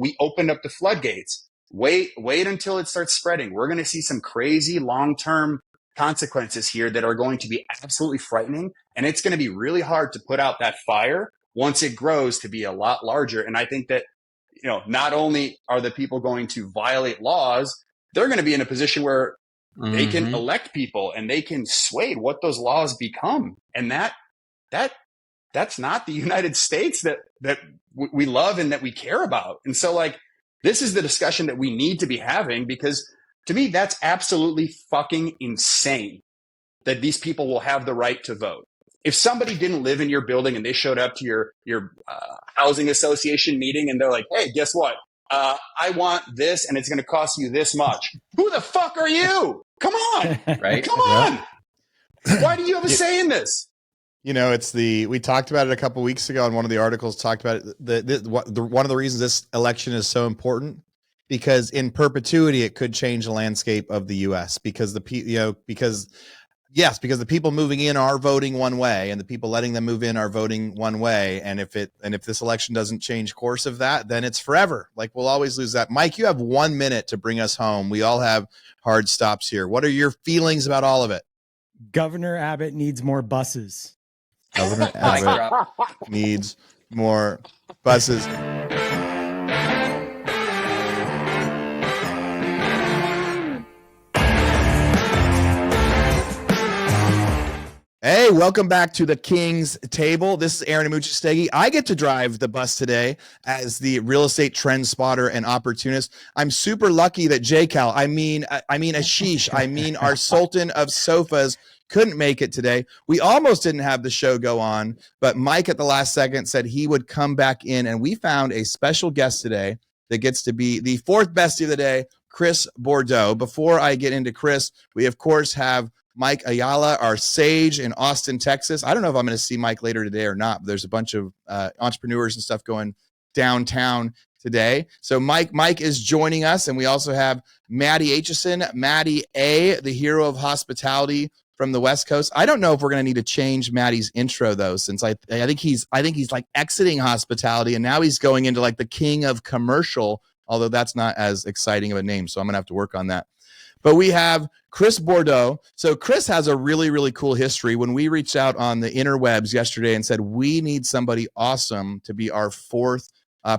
we opened up the floodgates. Wait until it starts spreading. We're going to see some crazy long-term consequences here that are going to be absolutely frightening. And it's going to be really hard to put out that fire once it grows to be a lot larger. And I think that, not only are the people going to violate laws, they're going to be in a position where they can elect people and they can sway what those laws become. And that's not the United States that we love and that we care about. And so this is the discussion that we need to be having, because to me, that's absolutely fucking insane that these people will have the right to vote. If somebody didn't live in your building and they showed up to your housing association meeting and they're like, hey, guess what? I want this and it's going to cost you this much. Who the fuck are you? Come on. Right? Come on. Why do you have a say in this? We talked about it a couple of weeks ago, and one of the articles talked about it. One of the reasons this election is so important, because in perpetuity, it could change the landscape of the U.S. because the people moving in are voting one way, and the people letting them move in are voting one way. And if this election doesn't change course of that, then it's forever. We'll always lose that. Mike, you have 1 minute to bring us home. We all have hard stops here. What are your feelings about all of it? Governor Abbott needs more buses. Governor Abbott needs more buses. Hey, welcome back to the King's Table. This is Aaron Amuchastegui. I get to drive the bus today as the real estate trend spotter and opportunist. I'm super lucky that JCal, Ashish, our Sultan of Sofas, couldn't make it today. We almost didn't have the show go on, but Mike at the last second said he would come back in, and we found a special guest today that gets to be the fourth bestie of the day, Chris Bordeaux. Before I get into Chris, we of course have Mike Ayala, our sage in Austin, Texas. I don't know if I'm going to see Mike later today or not, but there's a bunch of entrepreneurs and stuff going downtown today. So Mike is joining us, and we also have Maddie Aitchison, Maddie A, the hero of hospitality from the West Coast. I don't know if we're going to need to change Maddie's intro though, since I think he's exiting hospitality and now he's going into the king of commercial, although that's not as exciting of a name. So I'm going to have to work on that. But we have Chris Bordeaux. So Chris has a really, really cool history. When we reached out on the interwebs yesterday and said, we need somebody awesome to be our fourth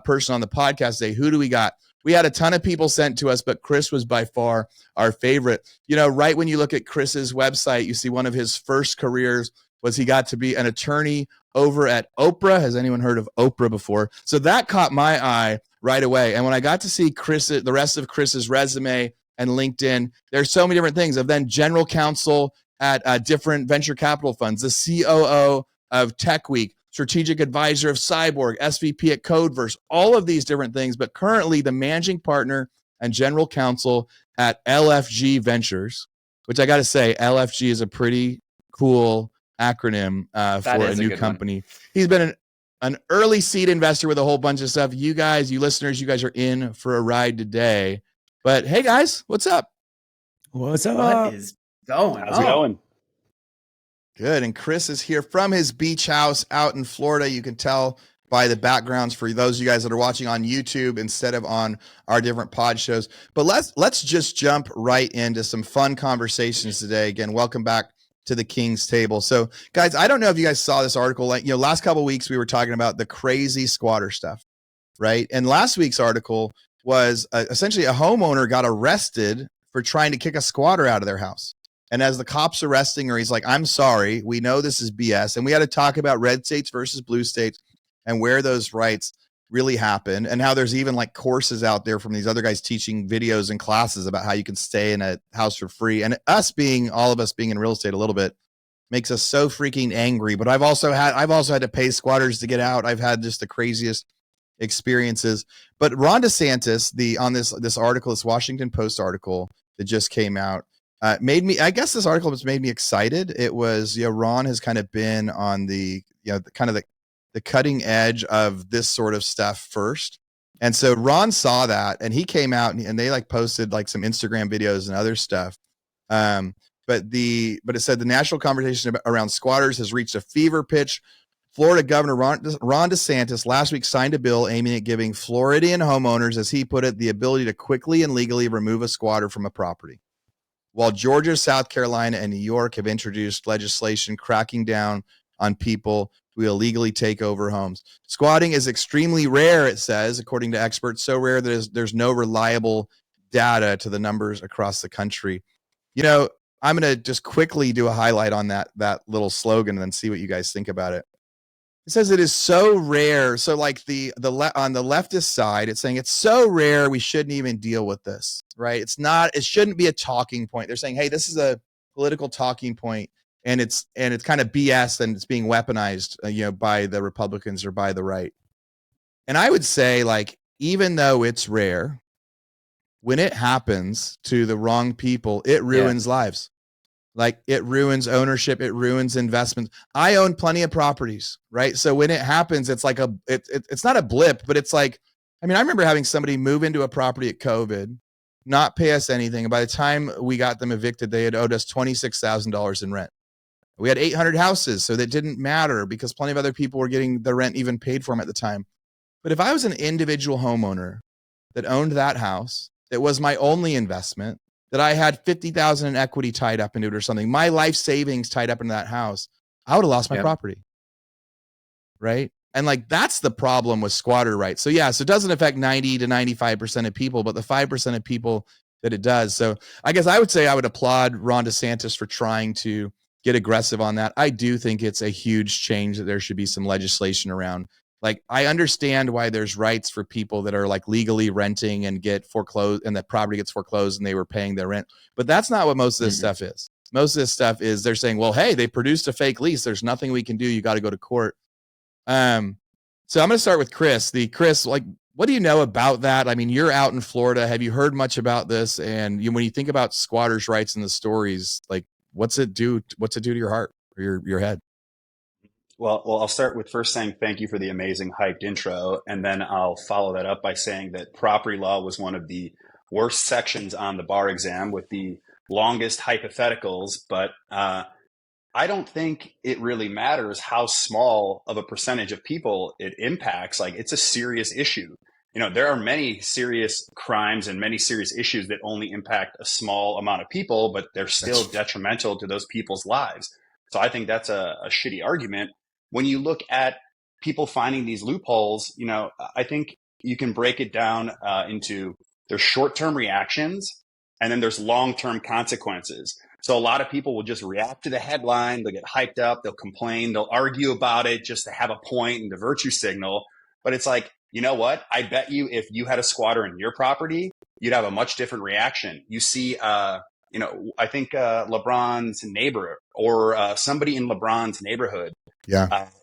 person on the podcast today, who do we got? We had a ton of people sent to us, but Chris was by far our favorite. Right when you look at Chris's website, you see one of his first careers was he got to be an attorney over at Oprah. Has anyone heard of Oprah before? So that caught my eye right away. And when I got to see the rest of Chris's resume and LinkedIn, there's so many different things. Of then general counsel at different venture capital funds, the COO of Tech Week, strategic advisor of Cyborg, SVP at Codeverse, all of these different things, but currently the managing partner and general counsel at LFG Ventures, which I got to say, LFG is a pretty cool acronym for a new company. He's been an early seed investor with a whole bunch of stuff. You listeners, you guys are in for a ride today. But hey guys, what's up? What's up? What is going on? How's it going? Good. And Chris is here from his beach house out in Florida. You can tell by the backgrounds for those of you guys that are watching on YouTube instead of on our different pod shows. But let's just jump right into some fun conversations today. Again, welcome back to the King's Table. So guys, I don't know if you guys saw this article. Last couple of weeks we were talking about the crazy squatter stuff, right? And last week's article was essentially a homeowner got arrested for trying to kick a squatter out of their house. And as the cops arresting her, he's like, I'm sorry, we know this is BS. And we had to talk about red states versus blue states and where those rights really happen, and how there's even courses out there from these other guys teaching videos and classes about how you can stay in a house for free. And all of us being in real estate a little bit makes us so freaking angry. But I've also had to pay squatters to get out. I've had just the craziest experiences. But Ron DeSantis, on this article, this Washington Post article that just came out, this article has made me excited. It was, Ron has kind of been on the cutting edge of this sort of stuff first. And so Ron saw that and he came out and they posted some Instagram videos and other stuff. But it said the national conversation around squatters has reached a fever pitch Florida Governor Ron DeSantis last week signed a bill aiming at giving Floridian homeowners, as he put it, the ability to quickly and legally remove a squatter from a property. While Georgia, South Carolina, and New York have introduced legislation cracking down on people who illegally take over homes. Squatting is extremely rare, it says, according to experts, so rare that there's no reliable data to the numbers across the country. You know, I'm going to just quickly do a highlight on that little slogan and then see what you guys think about it. It says it is so rare. So like on the leftist side, it's saying it's so rare we shouldn't even deal with this, right? It shouldn't be a talking point. They're saying, hey, this is a political talking point, and it's kind of BS, and it's being weaponized, by the Republicans or by the right. And I would say, like, even though it's rare, when it happens to the wrong people, it ruins lives. Like, it ruins ownership, it ruins investments. I own plenty of properties, right? So when it happens, it's like it's not a blip, but it's like, I mean, I remember having somebody move into a property at COVID, not pay us anything. And by the time we got them evicted, they had owed us $26,000 in rent. We had 800 houses, so that didn't matter because plenty of other people were getting the rent even paid for them at the time. But if I was an individual homeowner that owned that house, that was my only investment, that I had $50,000 in equity tied up into it or something, my life savings tied up into that house, I would have lost my property. Right? And like, that's the problem with squatter rights. So it doesn't affect 90 to 95% of people, but the 5% of people that it does. So I guess I would say I would applaud Ron DeSantis for trying to get aggressive on that. I do think it's a huge change that there should be some legislation around. Like, I understand why there's rights for people that are like legally renting and get foreclosed, and that property gets foreclosed and they were paying their rent. But that's not what most of this stuff is. Most of this stuff is they're saying, well, hey, they produced a fake lease. There's nothing we can do. You got to go to court. So I'm going to start with Chris. Chris, like, what do you know about that? I mean, you're out in Florida. Have you heard much about this? And when you think about squatters' rights and the stories, like, what's it do to your heart or your head? Well, I'll start with first saying thank you for the amazing hyped intro, and then I'll follow that up by saying that property law was one of the worst sections on the bar exam with the longest hypotheticals, but I don't think it really matters how small of a percentage of people it impacts. Like, it's a serious issue. There are many serious crimes and many serious issues that only impact a small amount of people, but they're still detrimental to those people's lives. So I think that's a shitty argument. When you look at people finding these loopholes, I think you can break it down into there's short-term reactions and then there's long-term consequences. So a lot of people will just react to the headline. They'll get hyped up. They'll complain. They'll argue about it just to have a point and to virtue signal. But it's like, you know what? I bet you if you had a squatter in your property, you'd have a much different reaction. You see, I think LeBron's neighbor or somebody in LeBron's neighborhood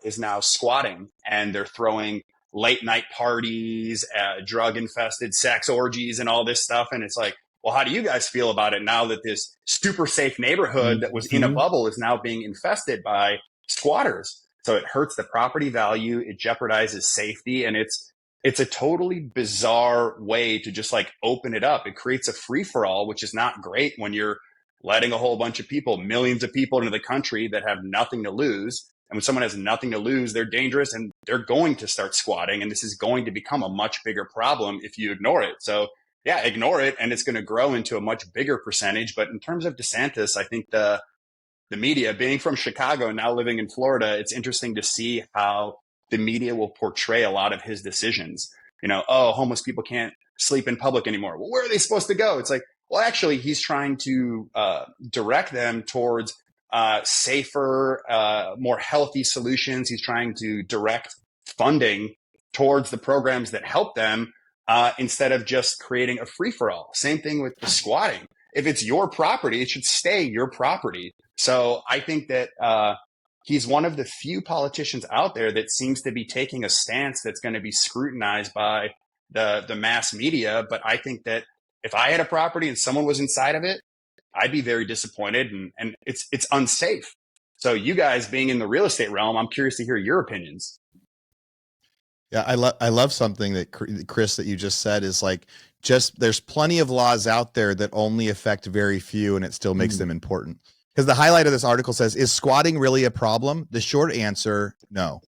is now squatting, and they're throwing late night parties, drug infested sex orgies and all this stuff. And it's like, well, how do you guys feel about it now that this super safe neighborhood that was in a bubble is now being infested by squatters? So it hurts the property value. It jeopardizes safety. And it's a totally bizarre way to just like open it up. It creates a free for all, which is not great when you're letting a whole bunch of people, millions of people into the country that have nothing to lose. And when someone has nothing to lose, they're dangerous and they're going to start squatting. And this is going to become a much bigger problem if you ignore it. So ignore it, and it's going to grow into a much bigger percentage. But in terms of DeSantis, I think the media, being from Chicago, now living in Florida, it's interesting to see how the media will portray a lot of his decisions. Homeless people can't sleep in public anymore. Well, where are they supposed to go? It's like, well, actually, he's trying to direct them towards safer, more healthy solutions. He's trying to direct funding towards the programs that help them instead of just creating a free-for-all. Same thing with the squatting. If it's your property, it should stay your property. So I think that he's one of the few politicians out there that seems to be taking a stance that's going to be scrutinized by the mass media. But I think that if I had a property and someone was inside of it, I'd be very disappointed, and it's unsafe. So you guys being in the real estate realm, I'm curious to hear your opinions. Yeah, I love something that Chris that you just said is like, there's plenty of laws out there that only affect very few, and it still makes them important. Because the highlight of this article says, is squatting really a problem? The short answer, no.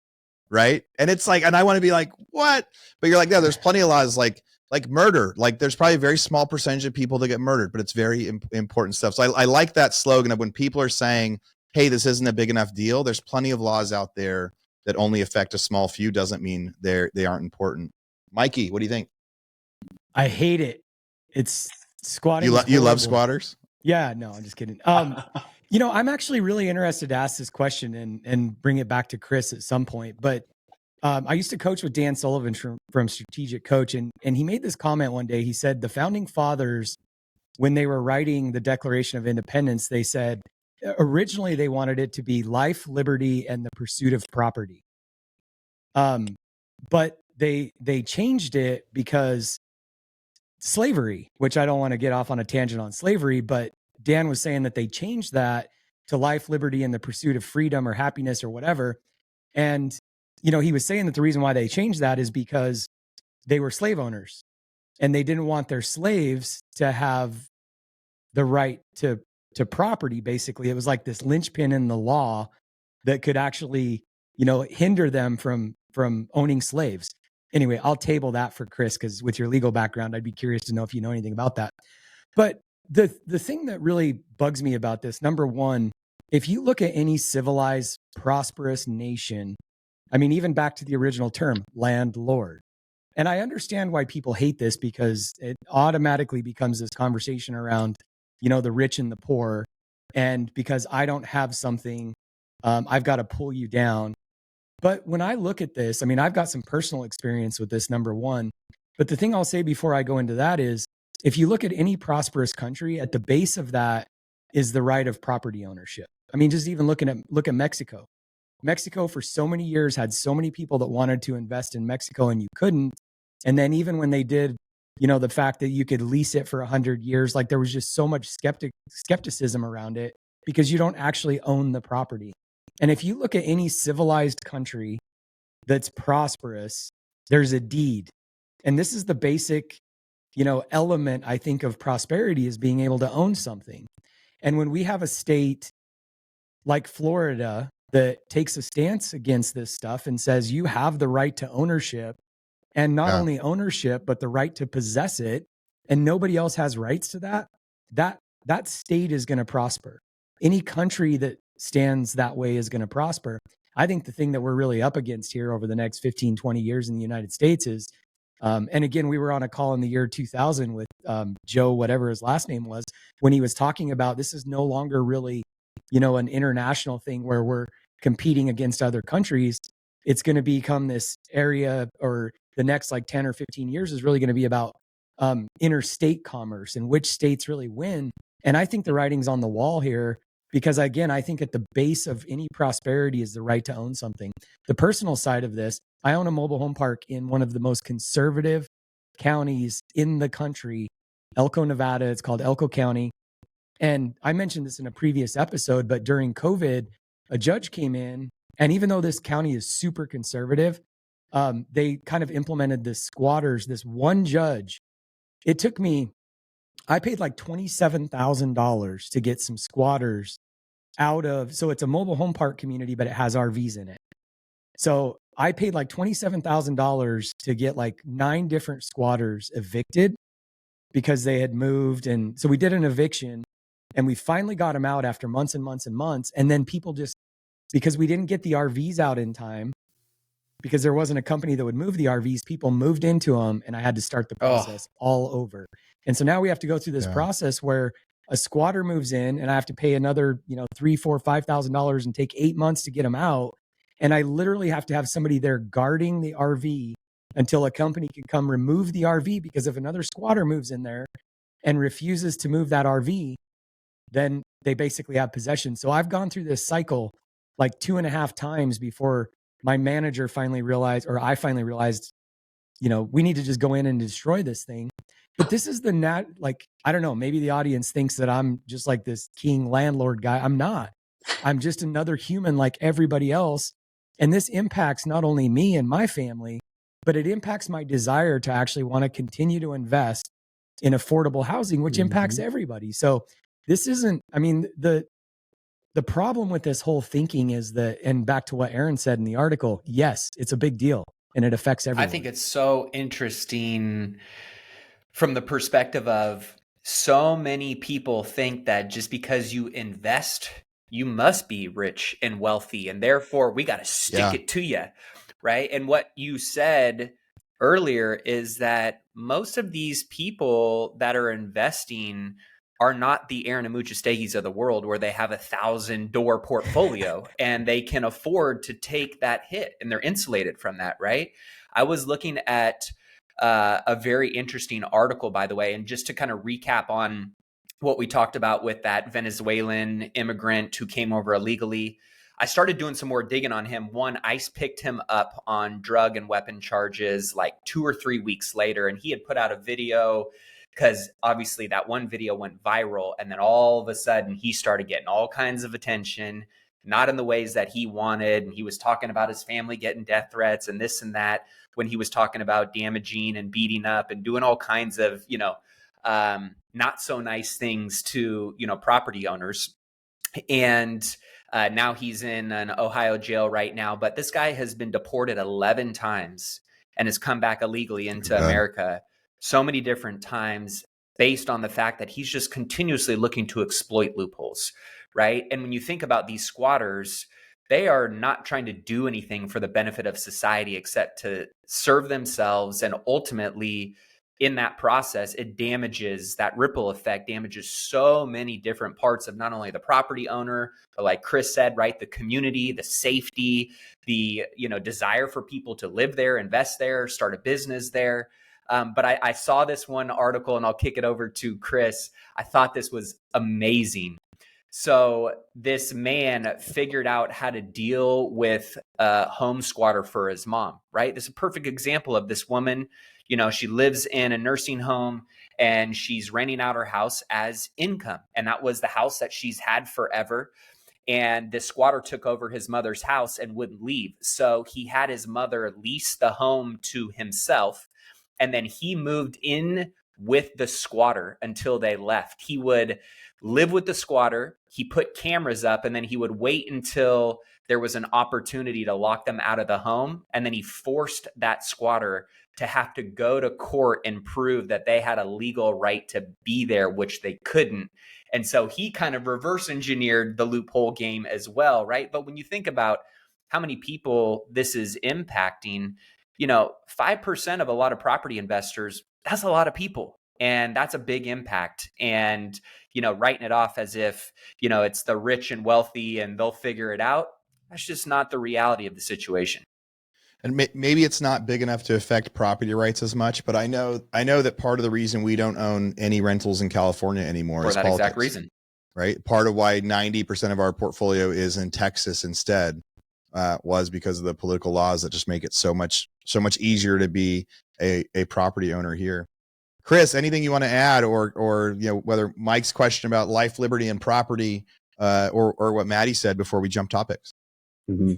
right? And it's like, and I want to be like, what? But you're like, no, there's plenty of laws like murder. Like there's probably a very small percentage of people that get murdered, but it's very important stuff. So I like that slogan of when people are saying, hey, this isn't a big enough deal. There's plenty of laws out there that only affect a small few. Doesn't mean they aren't important. Mikey, what do you think? I hate it. It's squatting. You love squatters? Yeah, no, I'm just kidding. I'm actually really interested to ask this question and bring it back to Chris at some point. But I used to coach with Dan Sullivan from Strategic Coach, and he made this comment one day. He said the founding fathers, when they were writing the Declaration of Independence, they said originally they wanted it to be life, liberty, and the pursuit of property. But they changed it because slavery, which I don't want to get off on a tangent on slavery, but Dan was saying that they changed that to life, liberty, and the pursuit of freedom or happiness or whatever. And, he was saying that the reason why they changed that is because they were slave owners and they didn't want their slaves to have the right to property. Basically, it was like this linchpin in the law that could actually, hinder them from owning slaves. Anyway, I'll table that for Chris, because with your legal background, I'd be curious to know if you know anything about that. But the thing that really bugs me about this, number one, if you look at any civilized, prosperous nation, I mean, even back to the original term, landlord. And I understand why people hate this, because it automatically becomes this conversation around, the rich and the poor. And because I don't have something, I've got to pull you down. But when I look at this, I mean, I've got some personal experience with this, number one. But the thing I'll say before I go into that is, if you look at any prosperous country, at the base of that is the right of property ownership. I mean, just even look at Mexico. Mexico for so many years had so many people that wanted to invest in Mexico and you couldn't. And then even when they did, the fact that you could lease it for 100 years, like there was just so much skepticism around it because you don't actually own the property. And if you look at any civilized country that's prosperous, there's a deed. And this is the basic, element, I think, of prosperity, is being able to own something. And when we have a state like Florida that takes a stance against this stuff and says you have the right to ownership, and not only ownership, but the right to possess it, and nobody else has rights to that state is going to prosper. Any country that stands that way is going to prosper. I think the thing that we're really up against here over the next 15, 20 years in the United States is, and again, we were on a call in the year 2000 with Joe, whatever his last name was, when he was talking about this is no longer really, an international thing where we're competing against other countries. It's going to become this area, or the next like 10 or 15 years is really going to be about interstate commerce and which states really win. And I think the writing's on the wall here, because again, I think at the base of any prosperity is the right to own something. The personal side of this, I own a mobile home park in one of the most conservative counties in the country, Elko, Nevada. It's called Elko County. And I mentioned this in a previous episode, but during COVID, a judge came in, and even though this county is super conservative, they kind of implemented this squatters, this one judge. It took me, I paid like $27,000 to get some squatters out of, so it's a mobile home park community, but it has RVs in it. So I paid like $27,000 to get like 9 different squatters evicted because they had moved. And so we did an eviction, and we finally got them out after months and months and months. And then people just, because we didn't get the RVs out in time, because there wasn't a company that would move the RVs, people moved into them, and I had to start the process all over. And so now we have to go through this process where a squatter moves in, and I have to pay another, $3,000, $4,000, $5,000 and take 8 months to get them out. And I literally have to have somebody there guarding the RV until a company can come remove the RV, because if another squatter moves in there and refuses to move that RV, then they basically have possession. So I've gone through this cycle like 2.5 times before my manager finally realized, or I finally realized, we need to just go in and destroy this thing. But this is I don't know, maybe the audience thinks that I'm just like this king landlord guy. I'm not. I'm just another human like everybody else. And this impacts not only me and my family, but it impacts my desire to actually want to continue to invest in affordable housing, which impacts everybody. So this isn't, I mean, The problem with this whole thinking is that, and back to what Aaron said in the article, yes, it's a big deal and it affects everyone. I think it's so interesting from the perspective of so many people think that just because you invest, you must be rich and wealthy, and therefore we got to stick it to you, right? And what you said earlier is that most of these people that are investing are not the Aaron Amuchastegis of the world, where they have 1,000-door portfolio and they can afford to take that hit and they're insulated from that, right? I was looking at a very interesting article, by the way, and just to kind of recap on what we talked about with that Venezuelan immigrant who came over illegally. I started doing some more digging on him. One, ICE picked him up on drug and weapon charges like 2 or 3 weeks later, and he had put out a video because obviously that one video went viral, and then all of a sudden he started getting all kinds of attention, not in the ways that he wanted. And he was talking about his family getting death threats and this and that, when he was talking about damaging and beating up and doing all kinds of, not so nice things to, property owners. And now he's in an Ohio jail right now. But this guy has been deported 11 times and has come back illegally into America so many different times, based on the fact that he's just continuously looking to exploit loopholes, right? And when you think about these squatters, they are not trying to do anything for the benefit of society except to serve themselves. And ultimately, in that process, it damages, that ripple effect damages so many different parts of not only the property owner, but like Chris said, right, the community, the safety, the desire for people to live there, invest there, start a business there. But I saw this one article, and I'll kick it over to Chris. I thought this was amazing. So this man figured out how to deal with a home squatter for his mom, right? This is a perfect example of this woman. She lives in a nursing home and she's renting out her house as income. And that was the house that she's had forever. And this squatter took over his mother's house and wouldn't leave. So he had his mother lease the home to himself. And then he moved in with the squatter until they left. He would live with the squatter. He put cameras up, and then he would wait until there was an opportunity to lock them out of the home. And then he forced that squatter to have to go to court and prove that they had a legal right to be there, which they couldn't. And so he kind of reverse engineered the loophole game as well, right? But when you think about how many people this is impacting, 5% of a lot of property investors, that's a lot of people. And that's a big impact. And, writing it off as if, it's the rich and wealthy and they'll figure it out, that's just not the reality of the situation. And maybe it's not big enough to affect property rights as much, but I know that part of the reason we don't own any rentals in California anymore is for that politics, exact reason, right? Part of why 90% of our portfolio is in Texas instead was because of the political laws that just make it so much easier to be a property owner here. Chris, anything you want to add, or whether Mike's question about life, liberty, and property, or what Maddie said before we jump topics? Mm-hmm.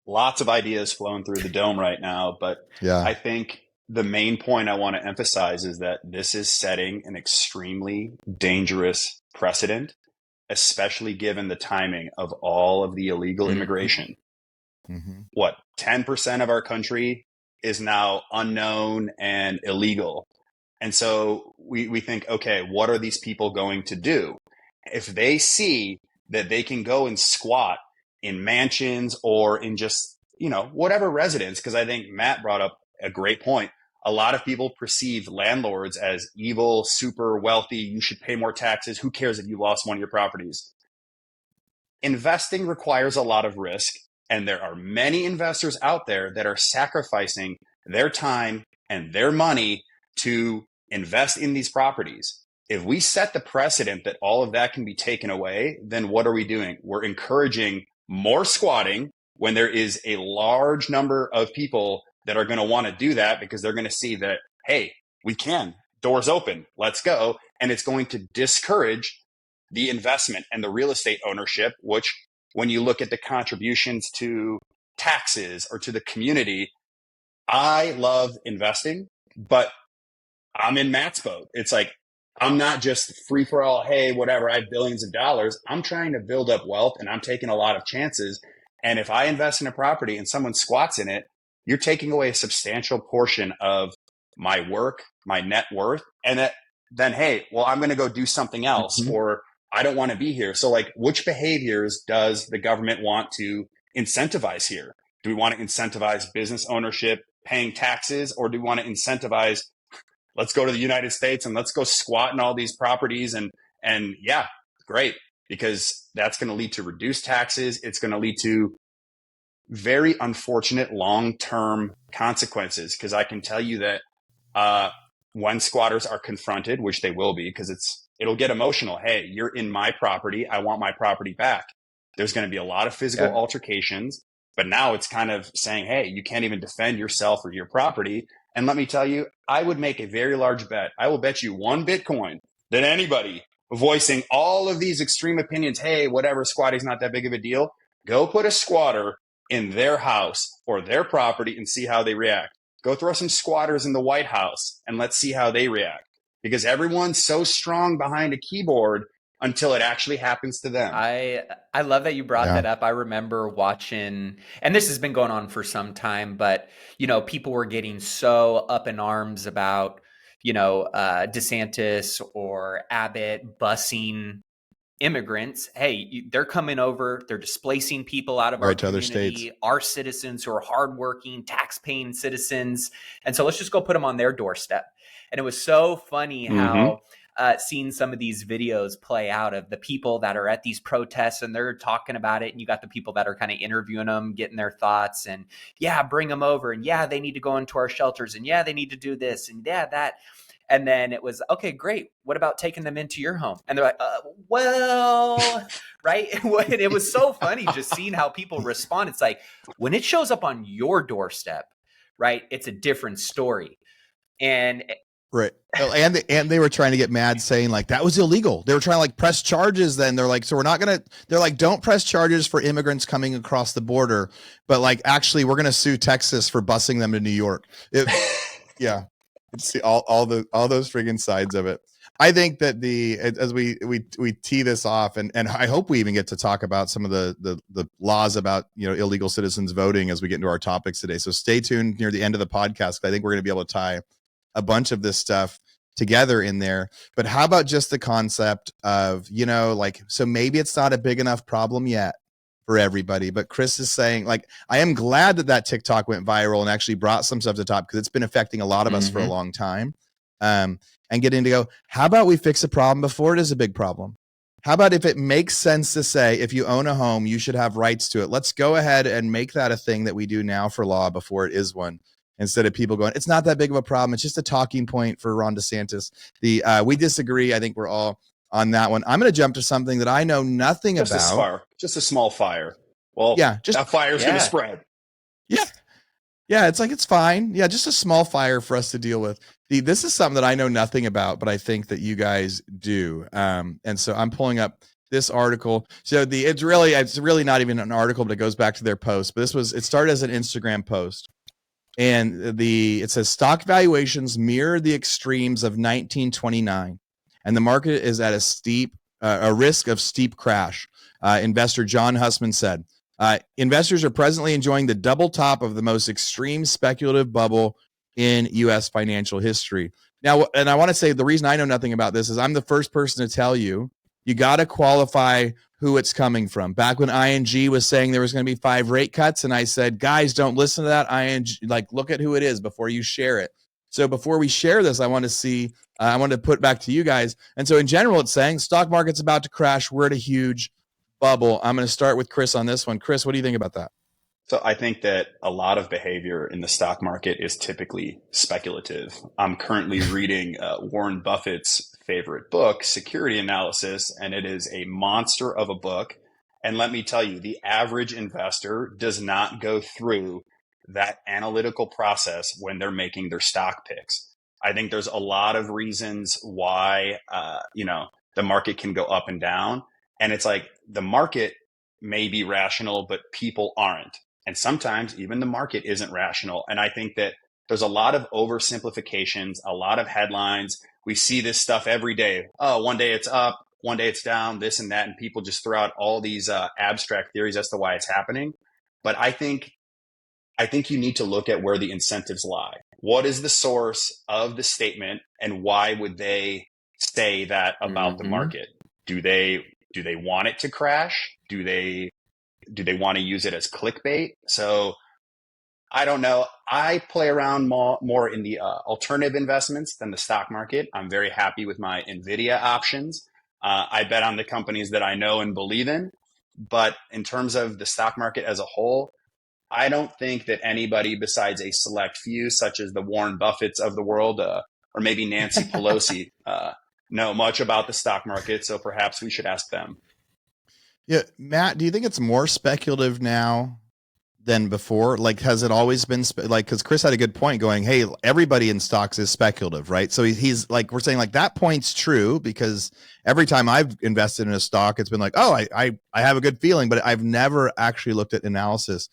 Lots of ideas flowing through the dome right now, but yeah. I think the main point I want to emphasize is that this is setting an extremely dangerous precedent, especially given the timing of all of the illegal immigration. Mm-hmm. What, 10% of our country is now unknown and illegal. And so we think, okay, what are these people going to do? If they see that they can go and squat in mansions or in just, whatever residence, because I think Matt brought up a great point. A lot of people perceive landlords as evil, super wealthy. You should pay more taxes. Who cares if you lost one of your properties? Investing requires a lot of risk. And there are many investors out there that are sacrificing their time and their money to invest in these properties. If we set the precedent that all of that can be taken away, then what are we doing? We're encouraging more squatting when there is a large number of people that are going to want to do that because they're going to see that, hey, we can. Doors open. Let's go. And it's going to discourage the investment and the real estate ownership, which when you look at the contributions to taxes or to the community, I love investing, but I'm in Matt's boat. It's like, I'm not just free for all. Hey, whatever. I have billions of dollars. I'm trying to build up wealth and I'm taking a lot of chances. And if I invest in a property and someone squats in it, you're taking away a substantial portion of my work, my net worth. And then, hey, well, I'm going to go do something else, or I don't want to be here. So like, which behaviors does the government want to incentivize here? Do we want to incentivize business ownership, paying taxes, or do we want to incentivize, let's go to the United States and let's go squat in all these properties and yeah, great, because that's going to lead to reduced taxes. It's going to lead to very unfortunate long-term consequences, because I can tell you that when squatters are confronted, which they will be, because it'll get emotional. Hey, you're in my property. I want my property back. There's going to be a lot of physical altercations, but now it's kind of saying, hey, you can't even defend yourself or your property. And let me tell you, I would make a very large bet. I will bet you 1 Bitcoin that anybody voicing all of these extreme opinions, hey, whatever, squatting's not that big of a deal, go put a squatter in their house or their property and see how they react. Go throw some squatters in the White House and let's see how they react. Because everyone's so strong behind a keyboard until it actually happens to them. I love that you brought that up. I remember watching, and this has been going on for some time, but people were getting so up in arms about DeSantis or Abbott busing immigrants. Hey, they're coming over, they're displacing people out of our community, other states, our citizens who are hardworking, tax-paying citizens, and so let's just go put them on their doorstep. And it was so funny how seeing some of these videos play out of the people that are at these protests and they're talking about it, and you got the people that are kind of interviewing them, getting their thoughts, and yeah, bring them over, and yeah, they need to go into our shelters, and yeah, they need to do this, and yeah, that. And then it was, okay, great. What about taking them into your home? And they're like, well, right? It was so funny just seeing how people respond. It's like, when it shows up on your doorstep, right, it's a different story. And right. And they were trying to get mad saying like that was illegal. They were trying to like press charges. Then they're like, so we're not going to, they're like, don't press charges for immigrants coming across the border. But like, actually, we're going to sue Texas for busing them to New York. Yeah. See all those friggin' sides of it. I think that as we tee this off, and I hope we even get to talk about some of the laws about illegal citizens voting as we get into our topics today. So stay tuned near the end of the podcast. I think we're going to be able to tie a bunch of this stuff together in there. But how about just the concept of so maybe it's not a big enough problem yet for everybody, but Chris is saying, like, I am glad that TikTok went viral and actually brought some stuff to the top, because it's been affecting a lot of us for a long time. And getting to go, how about we fix a problem before it is a big problem? How about if it makes sense to say, if you own a home, you should have rights to it. Let's go ahead and make that a thing that we do now for law before it is one, instead of people going, it's not that big of a problem. It's just a talking point for Ron DeSantis. We disagree. I think we're all on that one. I'm going to jump to something that I know nothing about. Just a small fire. Well, yeah, that fire's going to spread. Yeah. Yeah. It's like, it's fine. Yeah. Just a small fire for us to deal with. This is something that I know nothing about, but I think that you guys do. And so I'm pulling up this article. So it's really not even an article, but it goes back to their post. But it started as an Instagram post. And it says stock valuations mirror the extremes of 1929. And the market is at a risk of steep crash. Investor John Hussman said, investors are presently enjoying the double top of the most extreme speculative bubble in U.S. financial history. Now, and I want to say the reason I know nothing about this is I'm the first person to tell you got to qualify who it's coming from. Back when ING was saying there was going to be 5 rate cuts, and I said, guys, don't listen to that. ING, look at who it is before you share it. So before we share this, I want to put back to you guys. And so in general, it's saying stock market's about to crash. We're at a huge bubble. I'm going to start with Chris on this one. Chris, what do you think about that? So I think that a lot of behavior in the stock market is typically speculative. I'm currently reading Warren Buffett's favorite book, Security Analysis, and it is a monster of a book. And let me tell you, the average investor does not go through that analytical process when they're making their stock picks. I think there's a lot of reasons why, the market can go up and down. And it's like the market may be rational, but people aren't. And sometimes even the market isn't rational. And I think that there's a lot of oversimplifications, a lot of headlines. we see this stuff every day. Oh, one day it's up, one day it's down, this and that. And people just throw out all these abstract theories as to why it's happening. But I think you need to look at where the incentives lie. What is the source of the statement, and why would they say that about the market? Do they want it to crash? Do they want to use it as clickbait? So I don't know. I play around more in the alternative investments than the stock market. I'm very happy with my NVIDIA options. I bet on the companies that I know and believe in. But in terms of the stock market as a whole, I don't think that anybody besides a select few, such as the Warren Buffetts of the world, or maybe Nancy Pelosi, know much about the stock market. So perhaps we should ask them. Yeah, Matt, do you think it's more speculative now than before? Like, has it always been because Chris had a good point going, hey, everybody in stocks is speculative, right? So he's like, we're saying like that point's true, because every time I've invested in a stock, it's been like, oh, I have a good feeling, but I've never actually looked at analysis.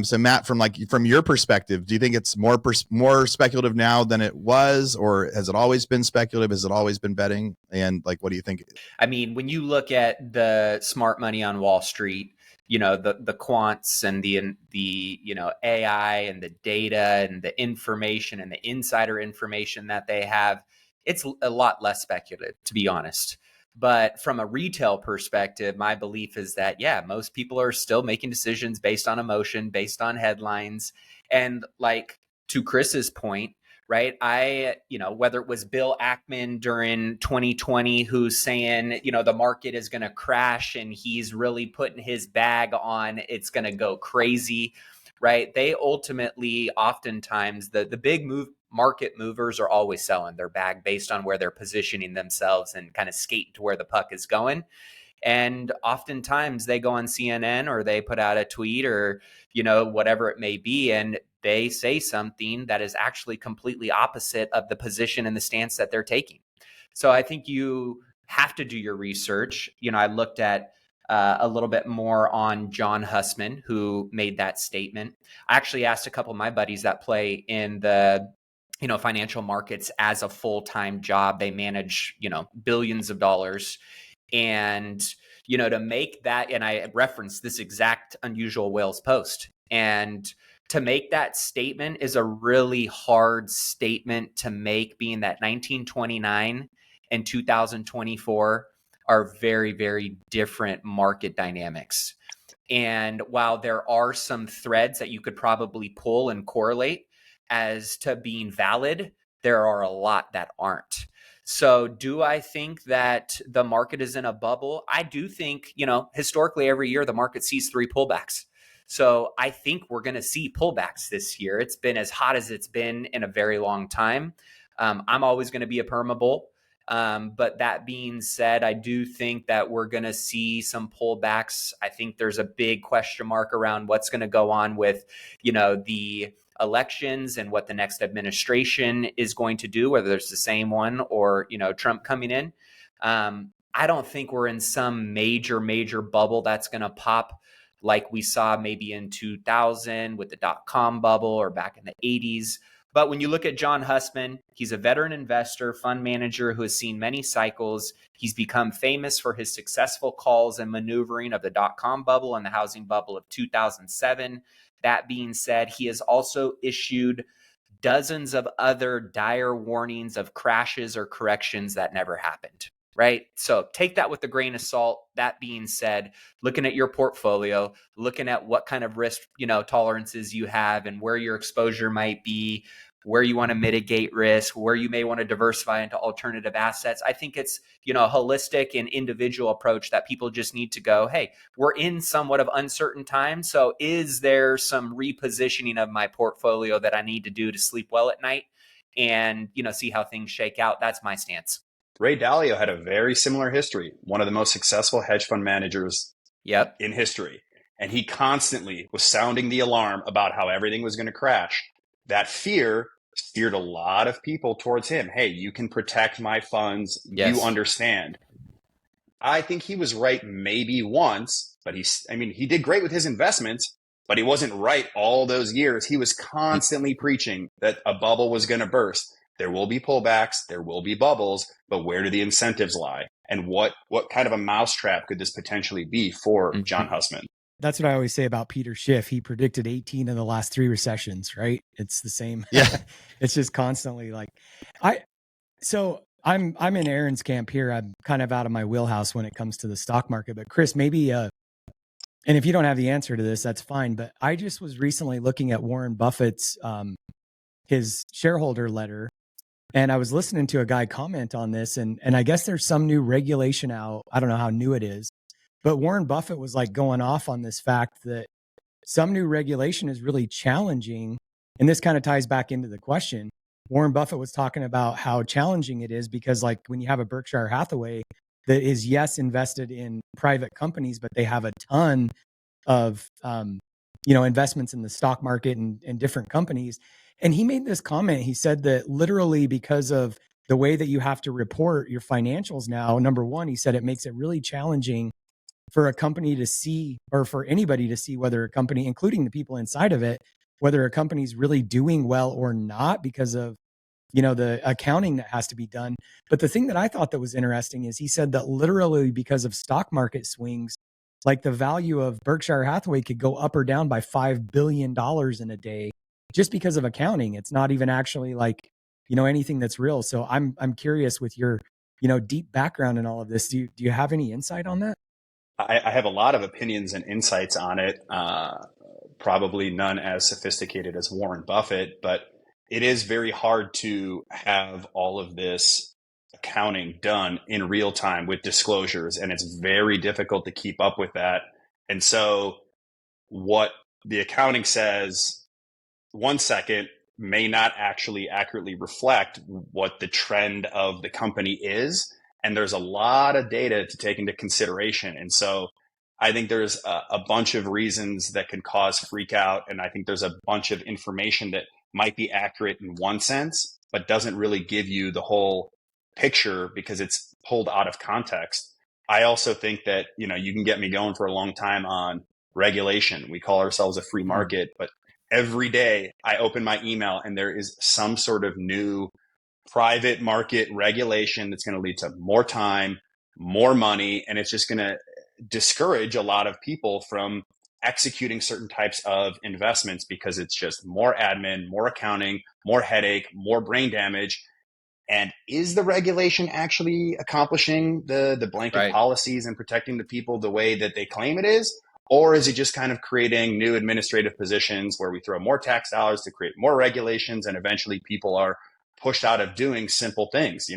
So Matt, from your perspective, do you think it's more speculative now than it was, or has it always been speculative? Has it always been betting? And like, what do you think? I mean, when you look at the smart money on Wall Street, the quants and the AI and the data and the information and the insider information that they have, it's a lot less speculative, to be honest. But from a retail perspective, my belief is that, most people are still making decisions based on emotion, based on headlines. And like to Chris's point, right? Whether it was Bill Ackman during 2020, who's saying, the market is going to crash and he's really putting his bag on, it's going to go crazy, right? They ultimately, oftentimes, the big market movers are always selling their bag based on where they're positioning themselves and kind of skating to where the puck is going. And oftentimes they go on CNN or they put out a tweet or, whatever it may be, and they say something that is actually completely opposite of the position and the stance that they're taking. So I think you have to do your research. I looked at a little bit more on John Hussman, who made that statement. I actually asked a couple of my buddies that play in the financial markets as a full-time job. They manage, billions of dollars. And, to make that, and I referenced this exact Unusual Whales post, and to make that statement is a really hard statement to make, being that 1929 and 2024 are very, very different market dynamics. And while there are some threads that you could probably pull and correlate as to being valid, there are a lot that aren't. So do I think that the market is in a bubble? I do think, historically every year the market sees 3 pullbacks. So I think we're going to see pullbacks this year. It's been as hot as it's been in a very long time. I'm always going to be a perma bull. But that being said, I do think that we're going to see some pullbacks. I think there's a big question mark around what's going to go on with, the elections and what the next administration is going to do, whether it's the same one or, Trump coming in. I don't think we're in some major bubble that's going to pop like we saw maybe in 2000 with the .com bubble or back in the 80s. But when you look at John Hussman, he's a veteran investor, fund manager who has seen many cycles. He's become famous for his successful calls and maneuvering of the .com bubble and the housing bubble of 2007. That being said, he has also issued dozens of other dire warnings of crashes or corrections that never happened, right? So take that with a grain of salt. That being said, looking at your portfolio, looking at what kind of risk, tolerances you have and where your exposure might be, where you want to mitigate risk, where you may want to diversify into alternative assets. I think it's, a holistic and individual approach that people just need to go, hey, we're in somewhat of uncertain times. So is there some repositioning of my portfolio that I need to do to sleep well at night and, see how things shake out? That's my stance. Ray Dalio had a very similar history, one of the most successful hedge fund managers in history. And he constantly was sounding the alarm about how everything was going to crash. That fear steered a lot of people towards him. Hey, you can protect my funds. Yes. You understand. I think he was right maybe once, but he did great with his investments, but he wasn't right all those years. He was constantly preaching that a bubble was going to burst. There will be pullbacks, there will be bubbles, but where do the incentives lie? And what kind of a mousetrap could this potentially be for John Hussman? That's what I always say about Peter Schiff. He predicted 18 of the last 3 recessions, right? It's the same. Yeah. It's just constantly like, I'm in Aaron's camp here. I'm kind of out of my wheelhouse when it comes to the stock market, but Chris, maybe, and if you don't have the answer to this, that's fine. But I just was recently looking at Warren Buffett's, his shareholder letter, and I was listening to a guy comment on this, and I guess there's some new regulation out. I don't know how new it is, but Warren Buffett was like going off on this fact that some new regulation is really challenging. And this kind of ties back into the question. Warren Buffett was talking about how challenging it is because like when you have a Berkshire Hathaway that is, yes, invested in private companies, but they have a ton of, investments in the stock market and different companies. And he made this comment. He said that literally because of the way that you have to report your financials now, number one, he said it makes it really challenging for a company to see, or for anybody to see whether a company, including the people inside of it, whether a company's really doing well or not because of, the accounting that has to be done. But the thing that I thought that was interesting is he said that literally because of stock market swings, like the value of Berkshire Hathaway could go up or down by $5 billion in a day just because of accounting. It's not even actually like, anything that's real. So I'm curious with your, deep background in all of this. Do you have any insight on that? I have a lot of opinions and insights on it, probably none as sophisticated as Warren Buffett, but it is very hard to have all of this accounting done in real time with disclosures, and it's very difficult to keep up with that. And so what the accounting says 1 second may not actually accurately reflect what the trend of the company is. And there's a lot of data to take into consideration. And so I think there's a bunch of reasons that can cause freak out. And I think there's a bunch of information that might be accurate in one sense, but doesn't really give you the whole picture because it's pulled out of context. I also think that, you can get me going for a long time on regulation. We call ourselves a free market, but every day I open my email and there is some sort of new private market regulation that's going to lead to more time, more money, and it's just going to discourage a lot of people from executing certain types of investments because it's just more admin, more accounting, more headache, more brain damage. And is the regulation actually accomplishing the blanket policies and protecting the people the way that they claim it is? Or is it just kind of creating new administrative positions where we throw more tax dollars to create more regulations and eventually people are pushed out of doing simple things?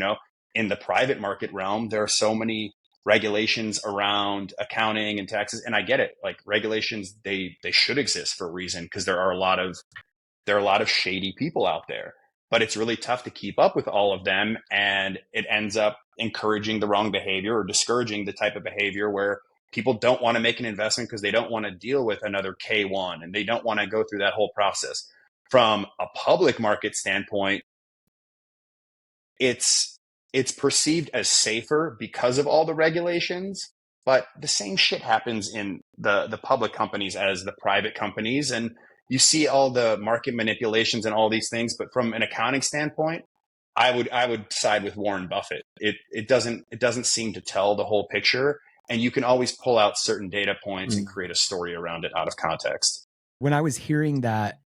In the private market realm, there are so many regulations around accounting and taxes. And I get it. Like regulations, they should exist for a reason because there are a lot of shady people out there. But it's really tough to keep up with all of them. And it ends up encouraging the wrong behavior or discouraging the type of behavior where people don't want to make an investment because they don't want to deal with another K1 and they don't want to go through that whole process. From a public market standpoint, it's perceived as safer because of all the regulations, but the same shit happens in the public companies as the private companies. And you see all the market manipulations and all these things. But from an accounting standpoint, I would side with Warren Buffett. It doesn't seem to tell the whole picture. And you can always pull out certain data points and create a story around it out of context. When I was hearing that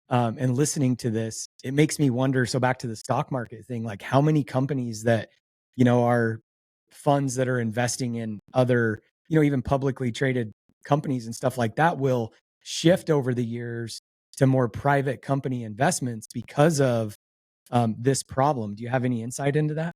and listening to this, it makes me wonder. So back to the stock market thing, like how many companies that, are funds that are investing in other, even publicly traded companies and stuff like that will shift over the years to more private company investments because of this problem. Do you have any insight into that?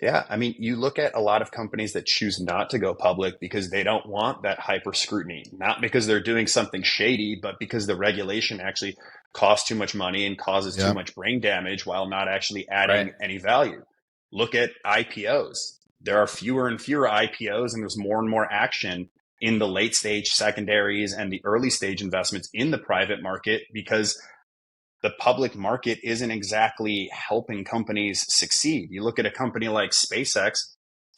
Yeah. I mean, you look at a lot of companies that choose not to go public because they don't want that hyper scrutiny, not because they're doing something shady, but because the regulation actually costs too much money and causes too much brain damage while not actually adding any value. Look at IPOs. There are fewer and fewer IPOs and there's more and more action in the late stage secondaries and the early stage investments in the private market because the public market isn't exactly helping companies succeed. You look at a company like SpaceX.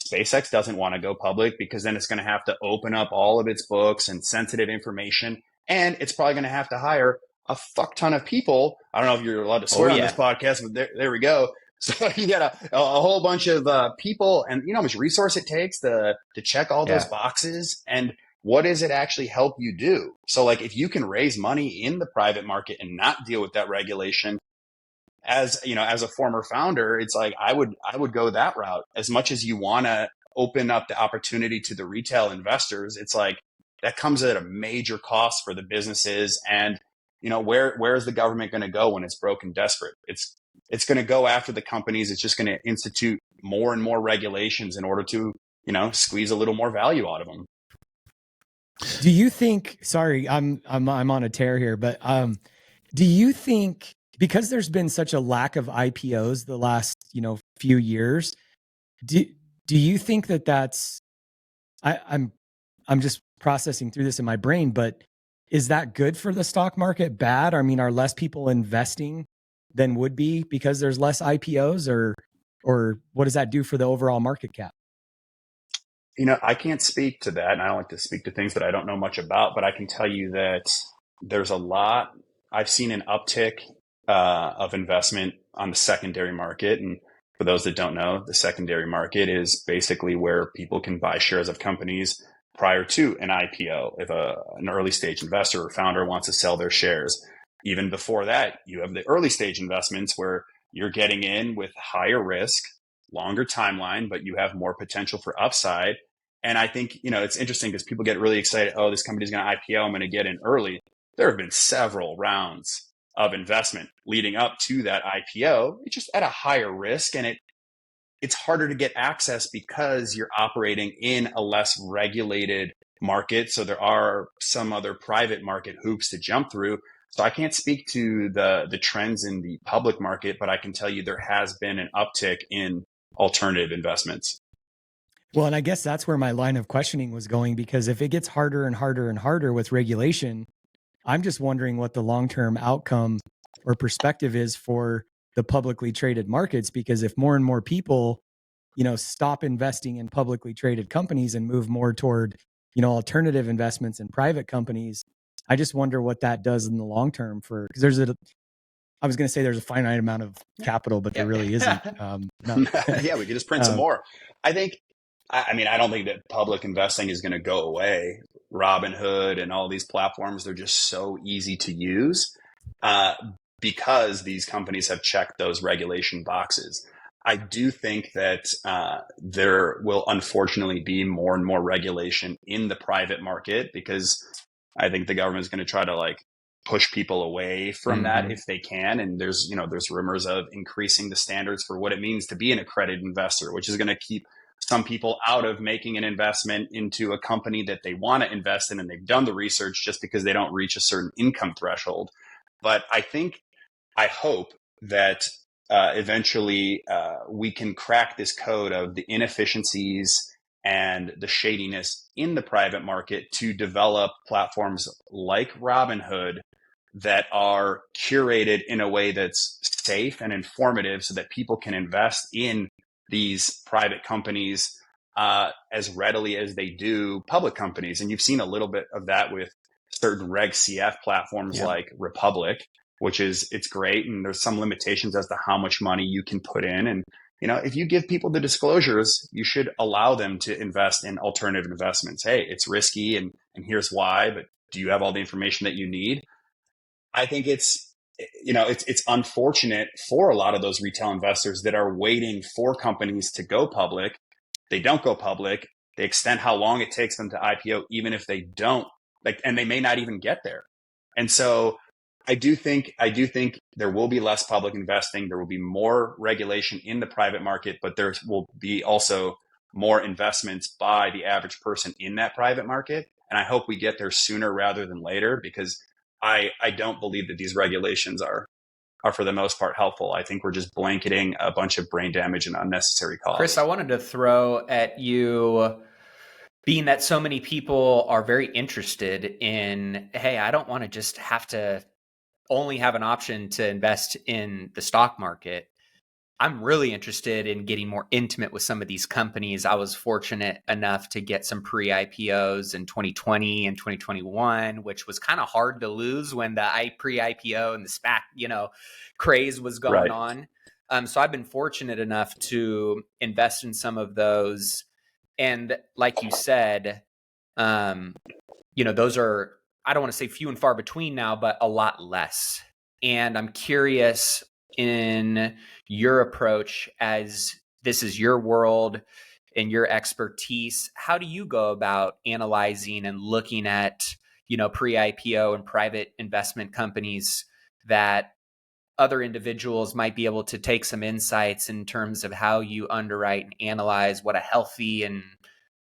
SpaceX doesn't want to go public because then it's going to have to open up all of its books and sensitive information. And it's probably going to have to hire a fuck ton of people. I don't know if you're allowed to Oh, swear on yeah. this podcast, but there we go. So you got a whole bunch of people, and you know how much resource it takes to check all those Yeah. boxes, and what does it actually help you do? So like if you can raise money in the private market and not deal with that regulation, as you know, as a former founder, it's like I would go that route. As much as you want to open up the opportunity to the retail investors, it's like that comes at a major cost for the businesses. And you know, where is the government going to go when it's broke and desperate? It's going to go after the companies. It's just going to institute more and more regulations in order to, you know, squeeze a little more value out of them. Do you think, sorry, I'm on a tear here, but do you think, because there's been such a lack of IPOs the last, you know, few years, do you think that that's, I'm just processing through this in my brain, but is that good for the stock market? Bad? I mean, are less people investing than would be because there's less IPOs, or what does that do for the overall market cap? You know, I can't speak to that, and I don't like to speak to things that I don't know much about, but I can tell you that there's a lot. I've seen an uptick of investment on the secondary market. And for those that don't know, the secondary market is basically where people can buy shares of companies prior to an IPO. If an early stage investor or founder wants to sell their shares, even before that, you have the early stage investments where you're getting in with higher risk, longer timeline, but you have more potential for upside. And I think, you know, it's interesting because people get really excited. Oh, this company's going to IPO. I'm going to get in early. There have been several rounds of investment leading up to that IPO. It's just at a higher risk, and it's harder to get access because you're operating in a less regulated market. So there are some other private market hoops to jump through. So I can't speak to the trends in the public market, but I can tell you there has been an uptick in alternative investments. Well, and I guess that's where my line of questioning was going, because if it gets harder and harder and harder with regulation, I'm just wondering what the long-term outcome or perspective is for the publicly traded markets, because if more and more people, you know, stop investing in publicly traded companies and move more toward, you know, alternative investments in private companies, I just wonder what that does in the long term for, because I was going to say there's a finite amount of capital, but there really isn't. No. Yeah, we could just print some more. I think, I mean, I don't think that public investing is going to go away. Robinhood and all these platforms, they're just so easy to use because these companies have checked those regulation boxes. I do think that there will unfortunately be more and more regulation in the private market, because I think the government is going to try to like push people away from that if they can. And there's, you know, there's rumors of increasing the standards for what it means to be an accredited investor, which is going to keep some people out of making an investment into a company that they want to invest in and they've done the research, just because they don't reach a certain income threshold. But I hope that eventually we can crack this code of the inefficiencies and the shadiness in the private market to develop platforms like Robinhood that are curated in a way that's safe and informative so that people can invest in these private companies as readily as they do public companies. And you've seen a little bit of that with certain Reg CF platforms like Republic, which is, it's great. And there's some limitations as to how much money you can put in. And, you know, if you give people the disclosures, you should allow them to invest in alternative investments. Hey, it's risky and here's why, but do you have all the information that you need? I think it's, you know, it's unfortunate for a lot of those retail investors that are waiting for companies to go public. They don't go public. They extend how long it takes them to IPO, even if they don't, like, and they may not even get there. And so I do think there will be less public investing. There will be more regulation in the private market, but there will be also more investments by the average person in that private market. And I hope we get there sooner rather than later, because I don't believe that these regulations are for the most part helpful. I think we're just blanketing a bunch of brain damage and unnecessary costs. Chris, I wanted to throw at you, being that so many people are very interested in, hey, I don't want to just have to only have an option to invest in the stock market. I'm really interested in getting more intimate with some of these companies. I was fortunate enough to get some pre-IPOs in 2020 and 2021, which was kind of hard to lose when the pre-IPO and the SPAC, craze was going Right. on. So I've been fortunate enough to invest in some of those. And like you said, those are, I don't want to say few and far between now, but a lot less. And I'm curious in your approach, as this is your world and your expertise, how do you go about analyzing and looking at, pre-IPO and private investment companies that other individuals might be able to take some insights in terms of how you underwrite and analyze what a healthy and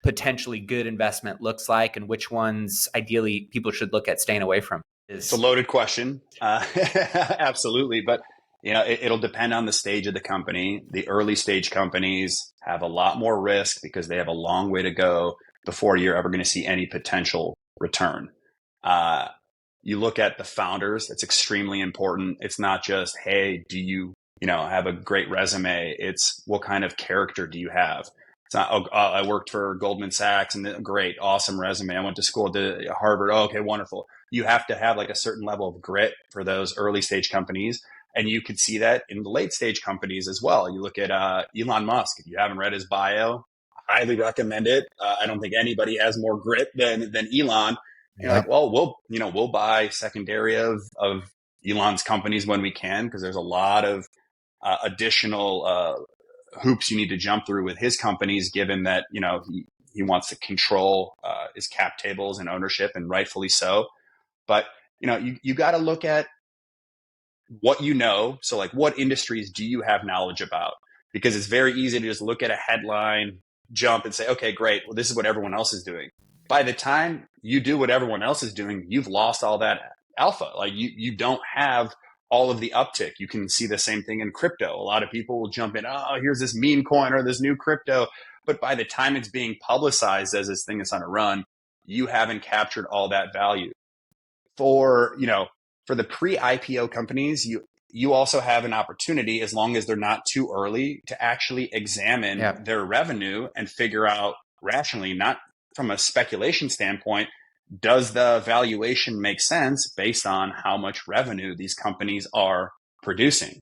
potentially good investment looks like, and which ones ideally people should look at staying away from? It's a loaded question. Absolutely. But, it'll depend on the stage of the company. The early stage companies have a lot more risk because they have a long way to go before you're ever going to see any potential return. You look at the founders, it's extremely important. It's not just, hey, do you, have a great resume? It's what kind of character do you have? It's not, oh, I worked for Goldman Sachs and great, awesome resume. I went to school to Harvard. Oh, okay, wonderful. You have to have like a certain level of grit for those early stage companies. And you could see that in the late stage companies as well. You look at Elon Musk. If you haven't read his bio, I highly recommend it. I don't think anybody has more grit than Elon. You're like, well, we'll buy secondary of Elon's companies when we can, because there's a lot of additional hoops you need to jump through with his companies, given that, he wants to control his cap tables and ownership, and rightfully so. But, you got to look at what so like what industries do you have knowledge about? Because it's very easy to just look at a headline, jump and say, okay, great. Well, this is what everyone else is doing. By the time you do what everyone else is doing, you've lost all that alpha. Like you don't have all of the uptick. You can see the same thing in crypto. A lot of people will jump in, oh, here's this meme coin or this new crypto. But by the time it's being publicized as this thing is on a run, you haven't captured all that value. For the pre-IPO companies, you also have an opportunity, as long as they're not too early, to actually examine their revenue and figure out rationally, not from a speculation standpoint, does the valuation make sense based on how much revenue these companies are producing?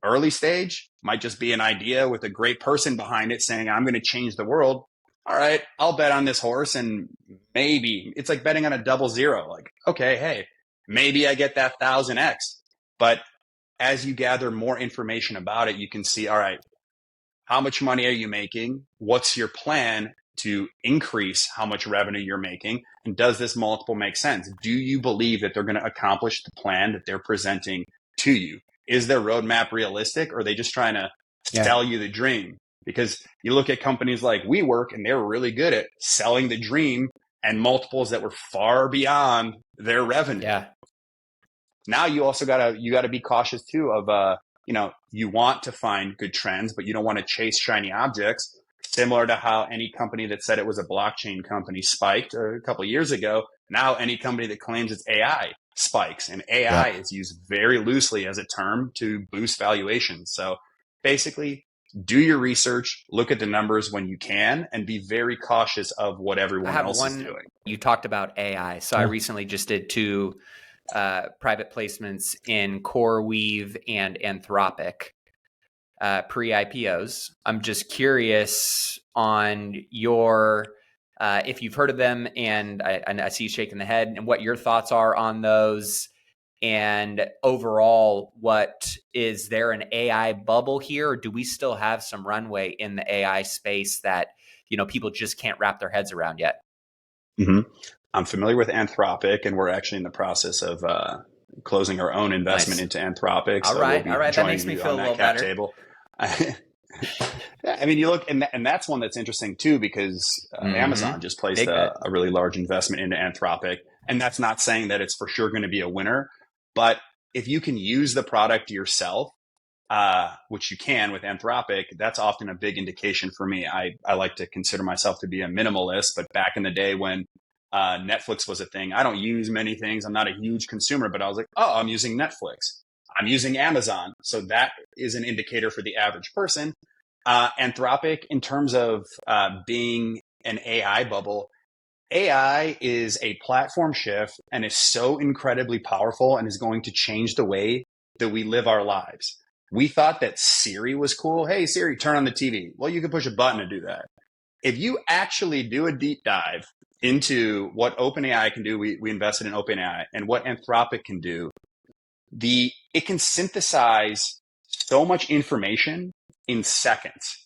Early stage might just be an idea with a great person behind it saying, I'm going to change the world. All right, I'll bet on this horse, and maybe it's like betting on a 0-0. Like, okay, hey, maybe I get that 1000x. But as you gather more information about it, you can see, all right, how much money are you making? What's your plan to increase how much revenue you're making? And does this multiple make sense? Do you believe that they're going to accomplish the plan that they're presenting to you? Is their roadmap realistic, or are they just trying to sell you the dream? Because you look at companies like WeWork, and they were really good at selling the dream and multiples that were far beyond their revenue. Yeah. Now you also gotta be cautious too of you want to find good trends, but you don't want to chase shiny objects. Similar to how any company that said it was a blockchain company spiked a couple of years ago. Now any company that claims it's AI spikes, and AI is used very loosely as a term to boost valuations. So basically, do your research, look at the numbers when you can, and be very cautious of what everyone else is doing. You talked about AI. So I recently just did 2 private placements in CoreWeave and Anthropic, pre-IPOs. I'm just curious on your, if you've heard of them, and I see you shaking the head, and what your thoughts are on those. And overall, is there an AI bubble here, or do we still have some runway in the AI space that, people just can't wrap their heads around yet? Mm-hmm. I'm familiar with Anthropic, and we're actually in the process of closing our own investment into Anthropic. All right. That makes me feel a little better. Table. I mean, you look, and that's one that's interesting too, because Amazon just placed a really large investment into Anthropic. And that's not saying that it's for sure going to be a winner. But if you can use the product yourself, which you can with Anthropic, that's often a big indication for me. I like to consider myself to be a minimalist, but back in the day when Netflix was a thing, I don't use many things. I'm not a huge consumer, but I was like, oh, I'm using Netflix. I'm using Amazon. So that is an indicator for the average person. Anthropic, in terms of being an AI bubble, AI is a platform shift and is so incredibly powerful and is going to change the way that we live our lives. We thought that Siri was cool. Hey, Siri, turn on the TV. Well, you can push a button to do that. If you actually do a deep dive into what OpenAI can do, we invested in OpenAI, and what Anthropic can do, it can synthesize so much information in seconds.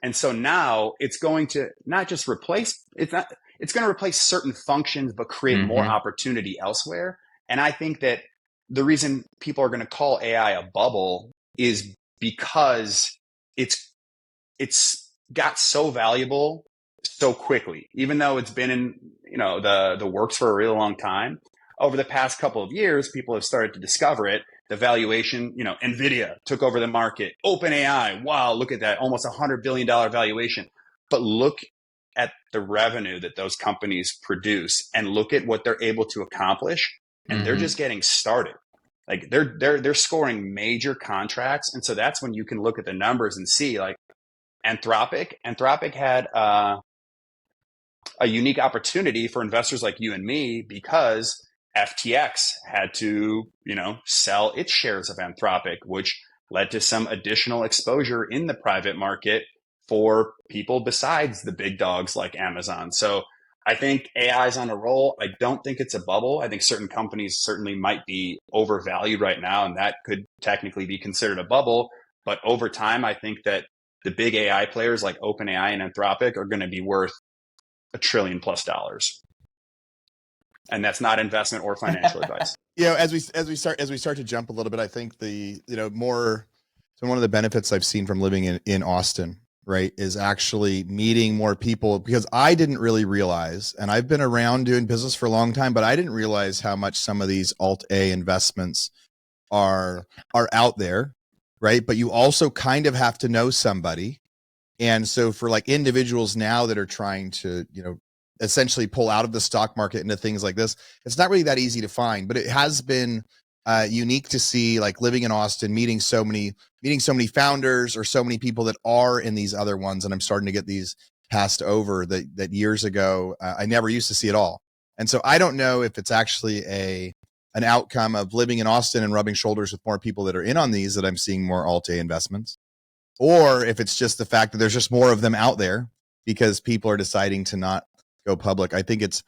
And so now it's going to not just replace, it's going to replace certain functions, but create more opportunity elsewhere. And I think that the reason people are going to call AI a bubble is because it's got so valuable so quickly, even though it's been in, the works for a really long time. Over the past couple of years, people have started to discover it. The valuation, NVIDIA took over the market. OpenAI, wow, look at that, almost $100 billion valuation. But look at the revenue that those companies produce and look at what they're able to accomplish. And they're just getting started. Like they're scoring major contracts. And so that's when you can look at the numbers and see, like, Anthropic had a unique opportunity for investors like you and me, because FTX had to, sell its shares of Anthropic, which led to some additional exposure in the private market for people besides the big dogs like Amazon. So I think AI is on a roll. I don't think it's a bubble. I think certain companies certainly might be overvalued right now, and that could technically be considered a bubble. But over time, I think that the big AI players like OpenAI and Anthropic are going to be worth $1 trillion+. And that's not investment or financial advice. As we start to jump a little bit, I think one of the benefits I've seen from living in Austin, right, is actually meeting more people, because I didn't really realize, and I've been around doing business for a long time, but I didn't realize how much some of these Alt-A investments are out there, right? But you also kind of have to know somebody. And so for like individuals now that are trying to, essentially pull out of the stock market into things like this, it's not really that easy to find, but it has been unique to see, like, living in Austin, meeting so many founders or so many people that are in these other ones. And I'm starting to get these passed over that years ago, I never used to see at all. And so I don't know if it's actually an outcome of living in Austin and rubbing shoulders with more people that are in on these, that I'm seeing more Alt-A investments, or if it's just the fact that there's just more of them out there because people are deciding to not go public. I think it's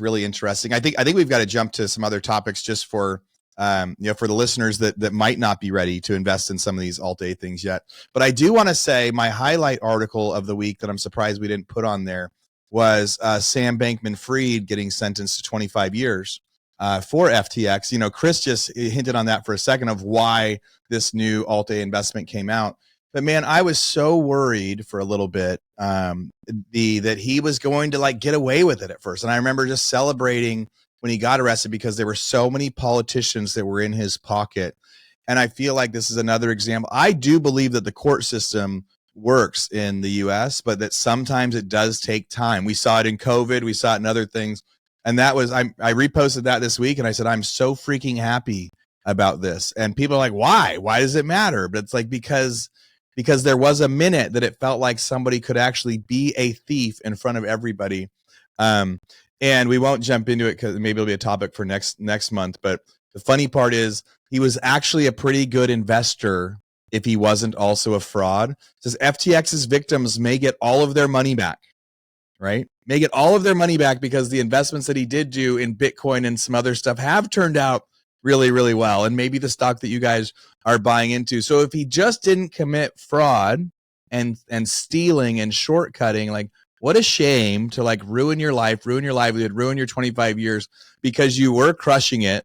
really interesting. I think we've got to jump to some other topics just for for the listeners that might not be ready to invest in some of these Alt-A things yet. But I do want to say my highlight article of the week that I'm surprised we didn't put on there was Sam Bankman-Fried getting sentenced to 25 years for FTX. Chris just hinted on that for a second of why this new Alt-A investment came out. But man, I was so worried for a little bit that he was going to get away with it at first. And I remember just celebrating when he got arrested because there were so many politicians that were in his pocket. And I feel like this is another example. I do believe that the court system works in the US, but that sometimes it does take time. We saw it in COVID. We saw it in other things. And that was, I reposted that this week and I said, I'm so freaking happy about this. And people are like, why? Why does it matter? But it's like, because there was a minute that it felt like somebody could actually be a thief in front of everybody. And we won't jump into it because maybe it'll be a topic for next month. But the funny part is he was actually a pretty good investor if he wasn't also a fraud. It says FTX's victims may get all of their money back, right? May get all of their money back because the investments that he did do in Bitcoin and some other stuff have turned out really, really well. And maybe the stock that you guys are buying into. So if he just didn't commit fraud and stealing and shortcutting, what a shame to ruin your life, ruin your livelihood, ruin your 25 years because you were crushing it.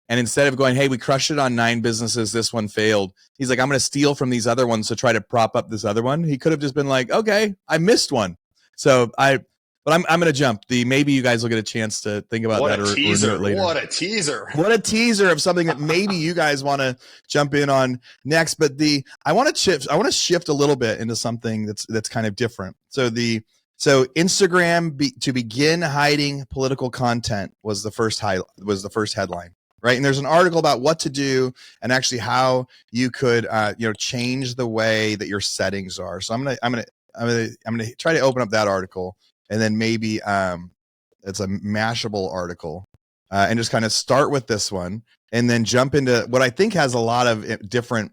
And instead of going, hey, we crushed it on 9 businesses, this one failed. He's like, I'm going to steal from these other ones to try to prop up this other one. He could have just been like, okay, I missed one. So but I'm going to jump. Maybe you guys will get a chance to think about that or do it later. What a teaser. What a teaser of something that maybe you guys want to jump in on next. But I want to shift a little bit into something that's kind of different. So Instagram to begin hiding political content was the first headline. right? And there's an article about what to do and actually how you could, change the way that your settings are. So I'm gonna try to open up that article, and then maybe it's a Mashable article, and just kind of start with this one, and then jump into what I think has a lot of different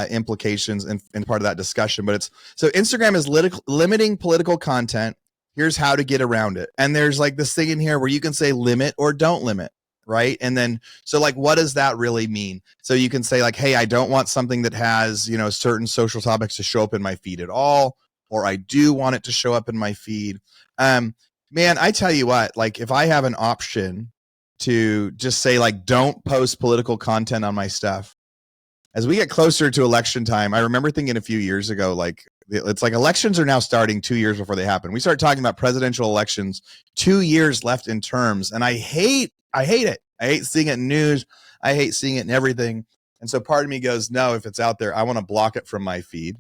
implications in part of that discussion. But it's so Instagram is limiting political content. Here's how to get around it. And there's like this thing in here where you can say limit or don't limit, right? And then, so like, what does that really mean? So you can say like, hey, I don't want something that has, certain social topics to show up in my feed at all, or I do want it to show up in my feed. Man, I tell you what, like if I have an option to just say like, don't post political content on my stuff, as we get closer to election time, I remember thinking a few years ago, like, it's like elections are now starting 2 years before they happen. We start talking about presidential elections 2 years left in terms. And I hate it. I hate seeing it in news. I hate seeing it in everything. And so part of me goes, no, if it's out there, I want to block it from my feed.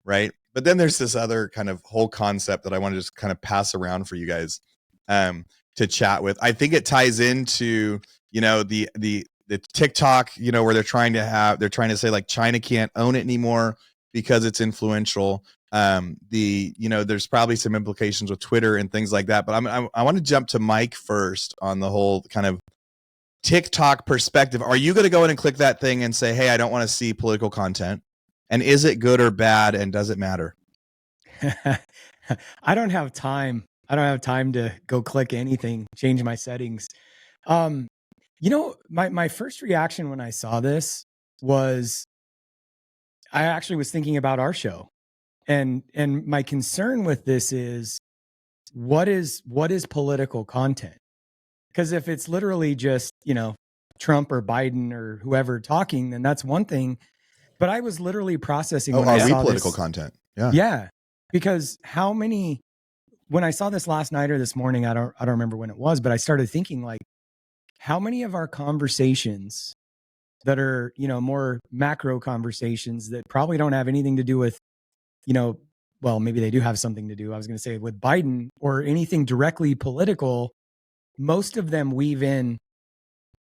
Right. But then there's this other kind of whole concept that I want to just kind of pass around for you guys to chat with. I think it ties into, the TikTok, where they're trying to say like China can't own it anymore because it's influential. There's probably some implications with Twitter and things like that. But I want to jump to Mike first on the whole kind of TikTok perspective. Are you going to go in and click that thing and say, hey, I don't want to see political content? And is it good or bad? And does it matter? I don't have time. I don't have time to go click anything, change my settings. My first reaction when I saw this was I actually was thinking about our show. And my concern with this is what is political content? Because if it's literally just, Trump or Biden or whoever talking, then that's one thing. But I was literally processing when I saw political content? Yeah. Yeah. Because when I saw this last night or this morning, I don't remember when it was, but I started thinking like, how many of our conversations that are, more macro conversations that probably don't have anything to do with, well, maybe they do have something to do, I was going to say, with Biden or anything directly political, most of them weave in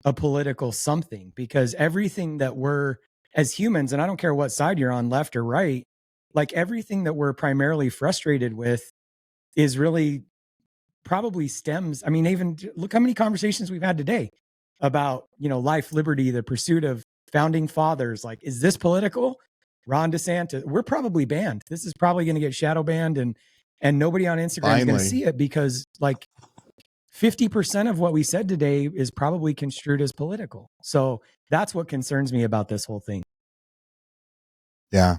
a political something, because everything that we're as humans, and I don't care what side you're on, left or right, like everything that we're primarily frustrated with is really probably stems. I mean, even look how many conversations we've had today about, life, liberty, the pursuit of founding fathers. Like, is this political? Ron DeSantis, we're probably banned. This is probably going to get shadow banned, and nobody on Instagram is going to see it, because like 50% of what we said today is probably construed as political. So that's what concerns me about this whole thing. Yeah.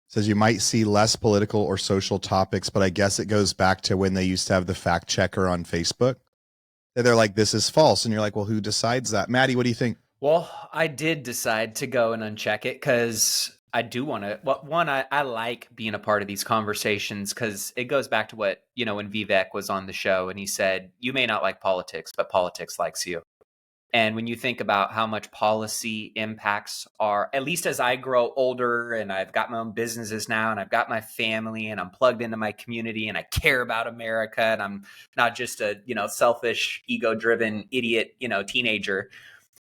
Says you might see less political or social topics, but I guess it goes back to when they used to have the fact checker on Facebook. They're like, this is false. And you're like, well, who decides that? Maddie, what do you think? Well, I did decide to go and uncheck it because I do want to. Well, one, I like being a part of these conversations because it goes back to what, when Vivek was on the show and he said, you may not like politics, but politics likes you. And when you think about how much policy impacts are, at least as I grow older and I've got my own businesses now and I've got my family and I'm plugged into my community and I care about America and I'm not just a, selfish, ego-driven idiot, teenager,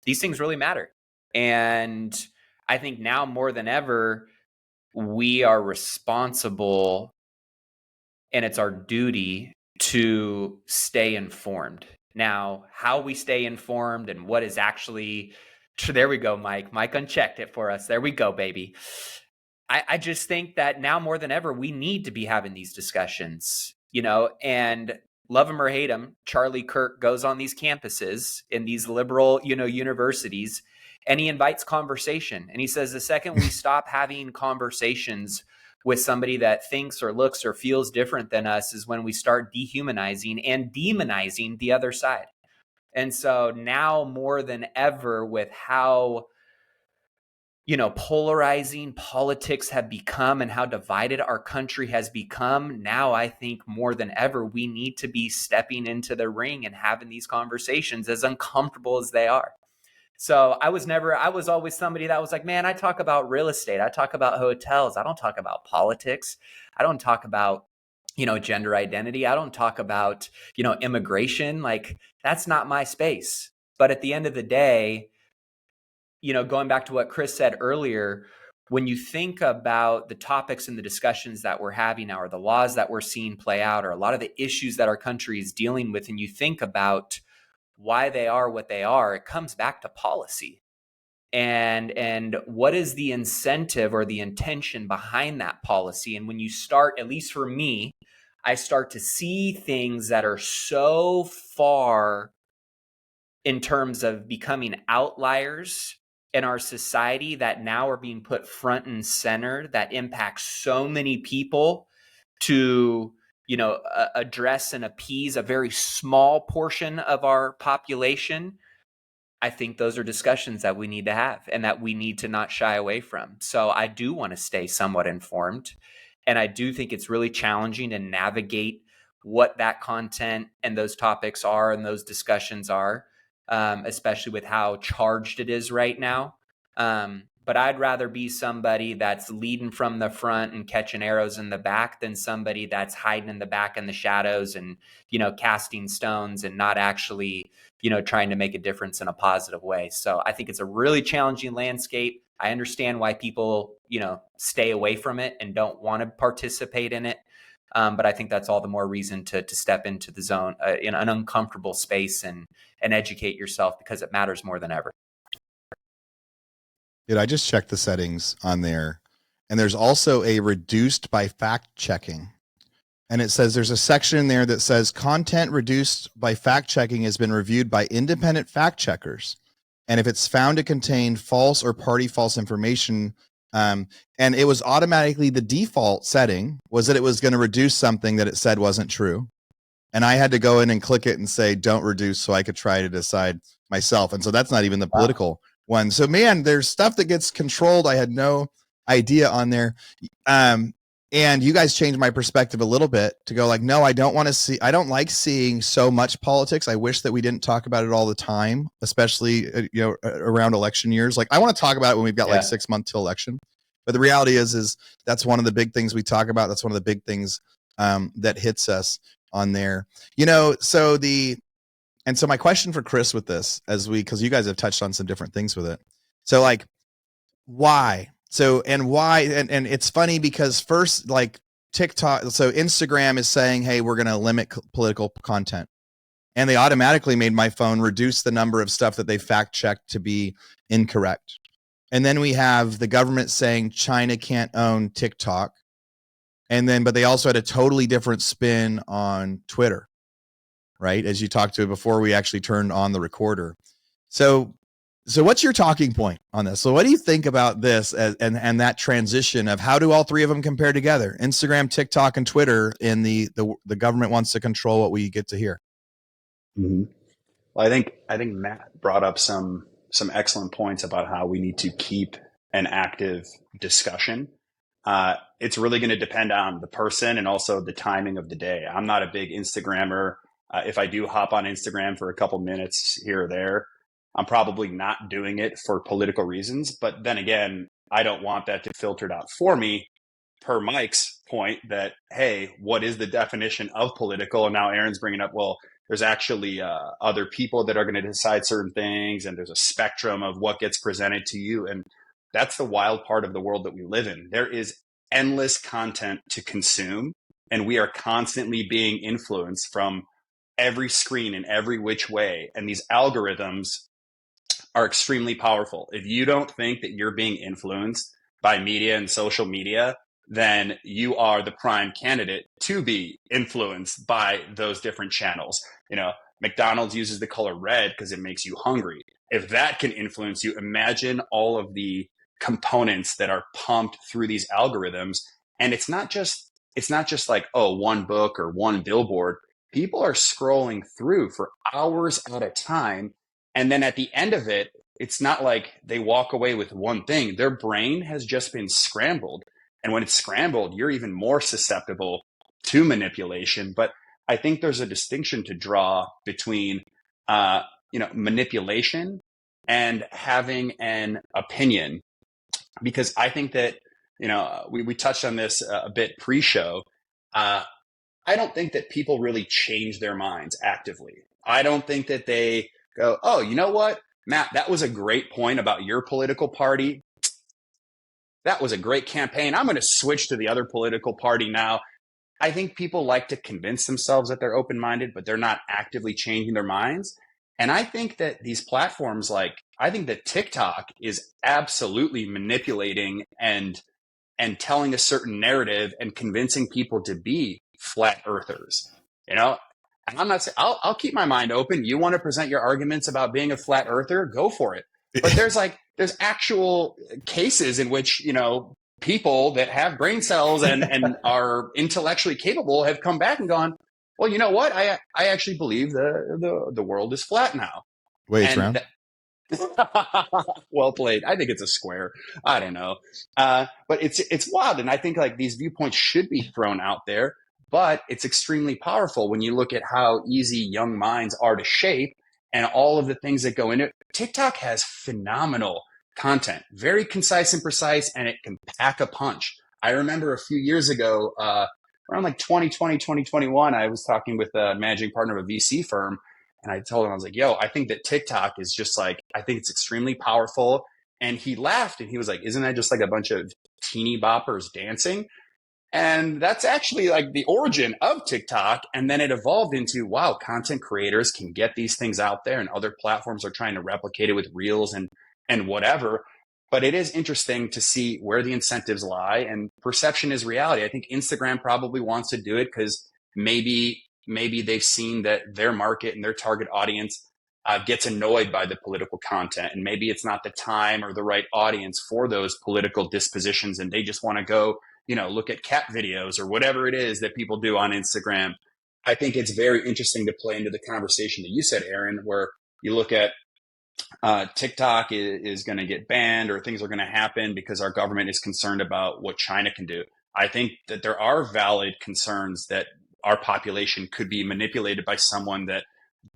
these things really matter. And I think now more than ever, we are responsible and it's our duty to stay informed. Now, how we stay informed and what is actually, there we go, Mike. Mike unchecked it for us. There we go, baby. I just think that now more than ever, we need to be having these discussions, and love him or hate him, Charlie Kirk goes on these campuses in these liberal, universities, and he invites conversation. And he says, the second we stop having conversations with somebody that thinks or looks or feels different than us is when we start dehumanizing and demonizing the other side. And so now more than ever, with how, polarizing politics have become and how divided our country has become, now I think more than ever, we need to be stepping into the ring and having these conversations, as uncomfortable as they are. So I was always somebody that was like, man, I talk about real estate. I talk about hotels. I don't talk about politics. I don't talk about, gender identity. I don't talk about, immigration. Like, that's not my space. But at the end of the day, going back to what Chris said earlier, when you think about the topics and the discussions that we're having now, or the laws that we're seeing play out, or a lot of the issues that our country is dealing with, and you think about why they are what they are, it comes back to policy. And what is the incentive or the intention behind that policy? And when you start, at least for me, I start to see things that are so far in terms of becoming outliers in our society that now are being put front and center, that impacts so many people, to address and appease a very small portion of our population. I think those are discussions that we need to have and that we need to not shy away from. So I do want to stay somewhat informed. And I do think it's really challenging to navigate what that content and those topics are and those discussions are, especially with how charged it is right now. But I'd rather be somebody that's leading from the front and catching arrows in the back than somebody that's hiding in the back in the shadows and, casting stones and not actually, trying to make a difference in a positive way. So I think it's a really challenging landscape. I understand why people, stay away from it and don't want to participate in it. But I think that's all the more reason to step into the zone, in an uncomfortable space and educate yourself, because it matters more than ever. Dude, I just checked the settings on there, and there's also a reduced by fact checking. And it says there's a section in there that says content reduced by fact checking has been reviewed by independent fact checkers. And if it's found to contain false or party false information, and it was automatically, the default setting was that it was going to reduce something that it said wasn't true. And I had to go in and click it and say, don't reduce, so I could try to decide myself. And so that's not even the political one. So man, there's stuff that gets controlled. I had no idea on there. And you guys changed my perspective a little bit to go like, no, I don't like seeing so much politics. I wish that we didn't talk about it all the time, especially, around election years. Like I want to talk about it when we've got like 6 months till election. But the reality is that's one of the big things we talk about. That's one of the big things that hits us on there, So my question for Chris with this, because you guys have touched on some different things with it. So like, why? And it's funny because first, like TikTok, so Instagram is saying, hey, we're going to limit political content. And they automatically made my phone reduce the number of stuff that they fact checked to be incorrect. And then we have the government saying China can't own TikTok. But they also had a totally different spin on Twitter, right? As you talked to before we actually turned on the recorder. So what's your talking point on this? So what do you think about this and that transition of how do all three of them compare together? Instagram, TikTok, and Twitter, and the government wants to control what we get to hear. Mm-hmm. Well, I think Matt brought up some excellent points about how we need to keep an active discussion. It's really going to depend on the person and also the timing of the day. I'm not a big Instagrammer. If I do hop on Instagram for a couple minutes here or there, I'm probably not doing it for political reasons. But then again, I don't want that to filter out for me, per Mike's point that, hey, what is the definition of political? And now Aaron's bringing up, well, there's actually other people that are going to decide certain things, and there's a spectrum of what gets presented to you. And that's the wild part of the world that we live in. There is endless content to consume, and we are constantly being influenced from every screen in every which way. And these algorithms are extremely powerful. If you don't think that you're being influenced by media and social media, then you are the prime candidate to be influenced by those different channels. McDonald's uses the color red because it makes you hungry. If that can influence you, imagine all of the components that are pumped through these algorithms. And it's not just like, oh, one book or one billboard. People are scrolling through for hours at a time. And then at the end of it, it's not like they walk away with one thing. Their brain has just been scrambled. And when it's scrambled, you're even more susceptible to manipulation. But I think there's a distinction to draw between, manipulation and having an opinion. Because I think that, we touched on this a bit pre-show. I don't think that people really change their minds actively. I don't think that they go, oh, you know what? Matt, that was a great point about your political party. That was a great campaign. I'm going to switch to the other political party now. I think people like to convince themselves that they're open-minded, but they're not actively changing their minds. And I think that these platforms, I think that TikTok is absolutely manipulating and telling a certain narrative and convincing people to be flat earthers. You know, and I'm not saying I'll keep my mind open. You want to present your arguments about being a flat earther, go for it. But there's actual cases in which, people that have brain cells and are intellectually capable have come back and gone, well, you know what? I actually believe the world is flat now. Wait, it's round. Well played. I think it's a square. I don't know. But it's wild. And I think these viewpoints should be thrown out there, but it's extremely powerful when you look at how easy young minds are to shape and all of the things that go into it. TikTok has phenomenal content, very concise and precise, and it can pack a punch. I remember a few years ago, around 2020, 2021, I was talking with a managing partner of a VC firm. And I told him, I was like, yo, I think that TikTok is just I think it's extremely powerful. And he laughed and he was like, isn't that just a bunch of teeny boppers dancing? And that's actually the origin of TikTok. And then it evolved into, wow, content creators can get these things out there and other platforms are trying to replicate it with reels and whatever. But it is interesting to see where the incentives lie, and perception is reality. I think Instagram probably wants to do it because maybe they've seen that their market and their target audience gets annoyed by the political content, and maybe it's not the time or the right audience for those political dispositions, and they just want to go, look at cat videos or whatever it is that people do on Instagram. I think it's very interesting to play into the conversation that you said, Aaron, where you look at TikTok is going to get banned or things are going to happen because our government is concerned about what China can do. I think that there are valid concerns that our population could be manipulated by someone that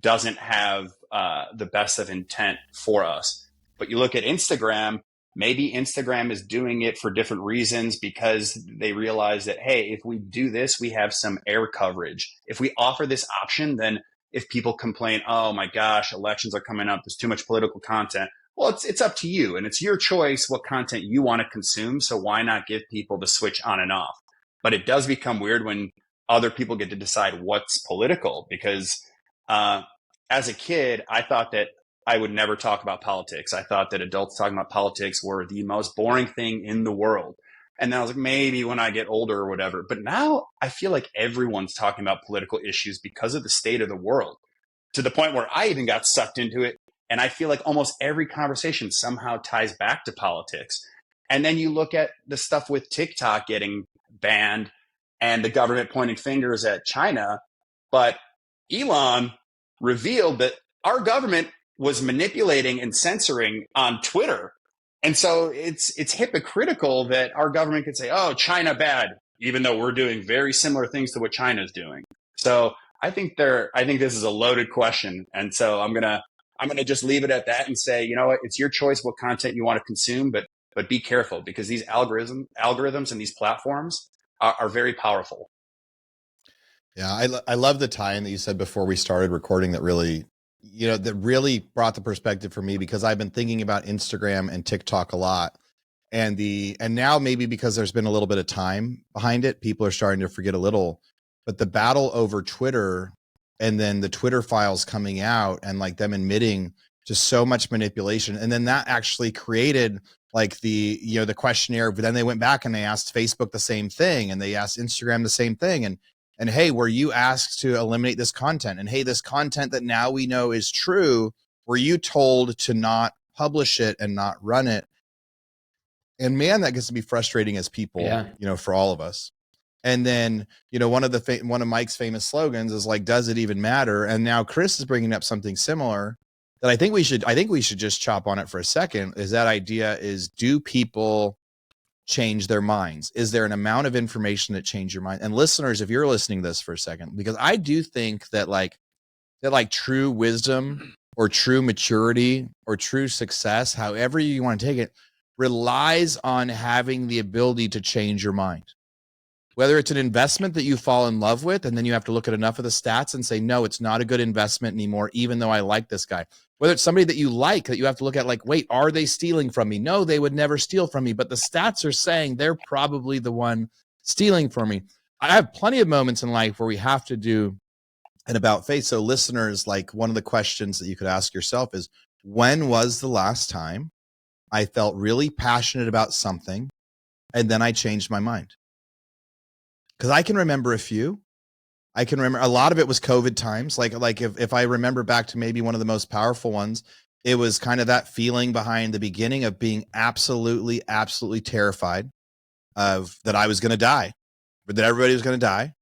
doesn't have the best of intent for us. But you look at Instagram, maybe Instagram is doing it for different reasons because they realize that, hey, if we do this, we have some air coverage. If we offer this option, then if people complain, oh my gosh, elections are coming up, there's too much political content. Well, it's up to you, and it's your choice what content you want to consume. So why not give people the switch on and off? But it does become weird when other people get to decide what's political, because as a kid, I thought that I would never talk about politics. I thought that adults talking about politics were the most boring thing in the world. And then I was like, maybe when I get older or whatever. But now I feel like everyone's talking about political issues because of the state of the world, to the point where I even got sucked into it. And I feel like almost every conversation somehow ties back to politics. And then you look at the stuff with TikTok getting banned and the government pointing fingers at China. But Elon revealed that our government was manipulating and censoring on Twitter. And so it's hypocritical that our government could say, oh, China bad, even though we're doing very similar things to what China's doing. So I think this is a loaded question. And so I'm gonna just leave it at that and say, you know what, it's your choice what content you want to consume, but be careful, because these algorithms and these platforms are very powerful. Yeah, I love the tie-in that you said before we started recording that really brought the perspective for me, because I've been thinking about Instagram and TikTok a lot. And now maybe because there's been a little bit of time behind it, people are starting to forget a little, but the battle over Twitter and then the Twitter files coming out and them admitting just so much manipulation. And then that actually created the questionnaire, but then they went back and they asked Facebook the same thing, and they asked Instagram the same thing. And hey, were you asked to eliminate this content? And hey, this content that now we know is true, were you told to not publish it and not run it? And man, that gets to be frustrating as people, for all of us. And then, one of Mike's famous slogans is does it even matter? And now Chris is bringing up something similar that I think we should just chop on it for a second. Is that idea is, do people change their minds? Is there an amount of information that change your mind? And listeners, if you're listening to this for a second, because I do think that true wisdom or true maturity or true success, however you want to take it, relies on having the ability to change your mind. Whether it's an investment that you fall in love with, and then you have to look at enough of the stats and say, no, it's not a good investment anymore, even though I like this guy. whether it's somebody that you like, that you have to look at like, wait, are they stealing from me? No, they would never steal from me, but the stats are saying they're probably the one stealing from me. I have plenty of moments in life where we have to do an about face. So listeners, like one of the questions that you could ask yourself is, when was the last time I felt really passionate about something and then I changed my mind? Because I can remember a few. I can remember a lot of it was COVID times. Like if I remember back to maybe one of the most powerful ones, it was kind of that feeling behind the beginning of being absolutely terrified of that I was going to die, or that everybody was going to die,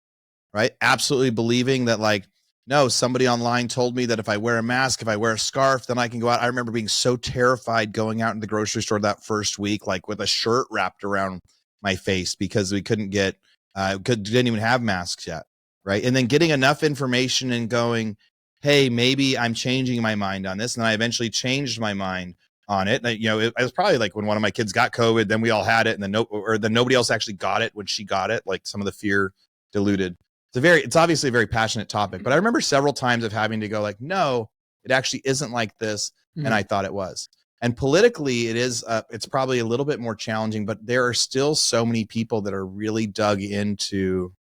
right? Absolutely believing that like, no, somebody online told me that if I wear a mask, if I wear a scarf, then I can go out. I remember being so terrified going out in the grocery store that first week, like with a shirt wrapped around my face because we couldn't get, didn't even have masks yet. Right. And then getting enough information and going, hey, maybe I'm changing my mind on this. And I eventually changed my mind on it. And, it was probably like when one of my kids got COVID, then we all had it. And then nobody else actually got it when she got it. Like some of the fear diluted. It's obviously a very passionate topic, but I remember several times of having to go like, no, it actually isn't like this. And I thought it was. And politically it's probably a little bit more challenging, but there are still so many people that are really dug into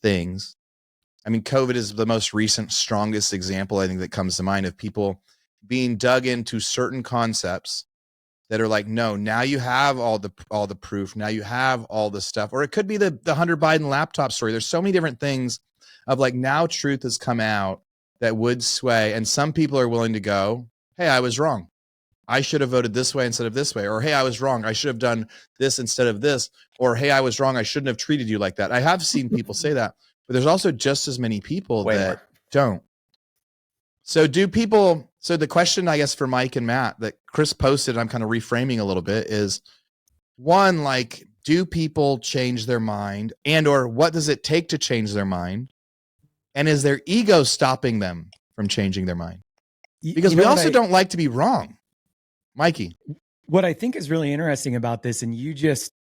things. I mean, COVID is the most recent, strongest example, I think, that comes to mind of people being dug into certain concepts that are like, no, now you have all the proof. Now you have all the stuff. Or it could be the Hunter Biden laptop story. There's so many different things of like, now truth has come out that would sway. And some people are willing to go, hey, I was wrong. I should have voted this way instead of this way. Or, hey, I was wrong. I should have done this instead of this. Or, hey, I was wrong. I shouldn't have treated you like that. I have seen people say that, but there's also just as many people that don't. So the question, I guess, for Mike and Matt that Chris posted, I'm kind of reframing a little bit, is one, like, do people change their mind, and or what does it take to change their mind? And is their ego stopping them from changing their mind? Because we also don't like to be wrong. Mikey. What I think is really interesting about this, and you just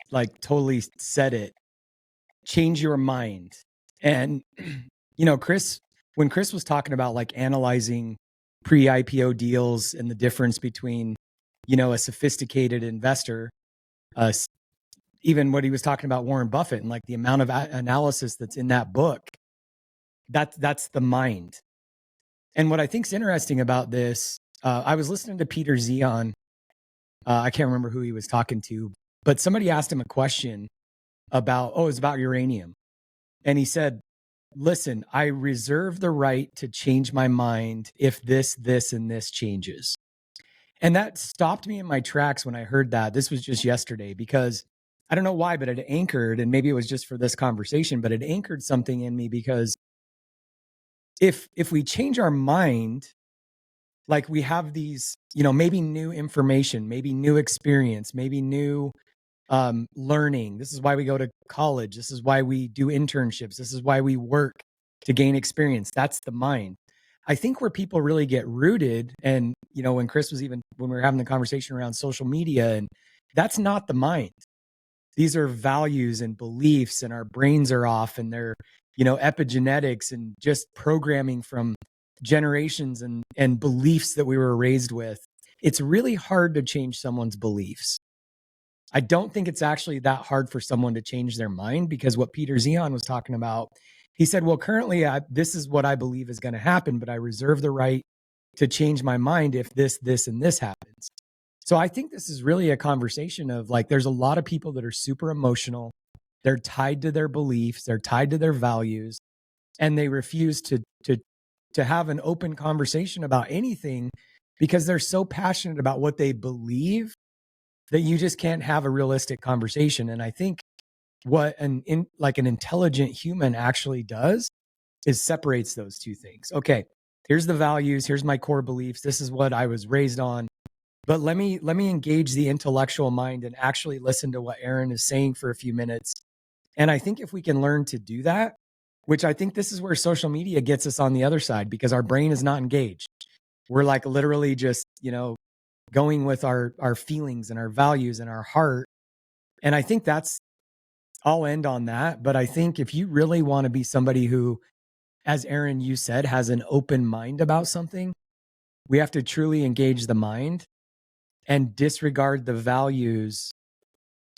like totally said it, change your mind. And, Chris, when Chris was talking about like analyzing pre-IPO deals and the difference between, a sophisticated investor, even what he was talking about Warren Buffett and like the amount of analysis that's in that book, that's the mind. And what I think is interesting about this, I was listening to Peter Zion. I can't remember who he was talking to, but somebody asked him a question about, it was about uranium. And he said, listen, I reserve the right to change my mind if this, and this changes. And that stopped me in my tracks when I heard that. This was just yesterday, because I don't know why, but it anchored, and maybe it was just for this conversation, but it anchored something in me, because if we change our mind, like we have these, maybe new information, maybe new experience, maybe new learning. This is why we go to college. This is why we do internships. This is why we work to gain experience. That's the mind. I think where people really get rooted, and, when we were having the conversation around social media, and that's not the mind. These are values and beliefs, and our brains are off, and they're, epigenetics and just programming from generations and beliefs that we were raised with. It's really hard to change someone's beliefs. I don't think it's actually that hard for someone to change their mind, because what Peter Zion was talking about, he said, well, currently this is what I believe is going to happen, but I reserve the right to change my mind if this, and this happens. So I think this is really a conversation of like, there's a lot of people that are super emotional. They're tied to their beliefs. They're tied to their values, and they refuse to have an open conversation about anything because they're so passionate about what they believe that you just can't have a realistic conversation. And I think what an intelligent human actually does is separates those two things. Okay, here's the values, here's my core beliefs, this is what I was raised on. But let me engage the intellectual mind and actually listen to what Aaron is saying for a few minutes. And I think if we can learn to do that, which I think this is where social media gets us on the other side, because our brain is not engaged. We're like literally just, going with our feelings and our values and our heart. And I think I'll end on that. But I think if you really want to be somebody who, as Aaron, you said, has an open mind about something, We have to truly engage the mind and disregard the values.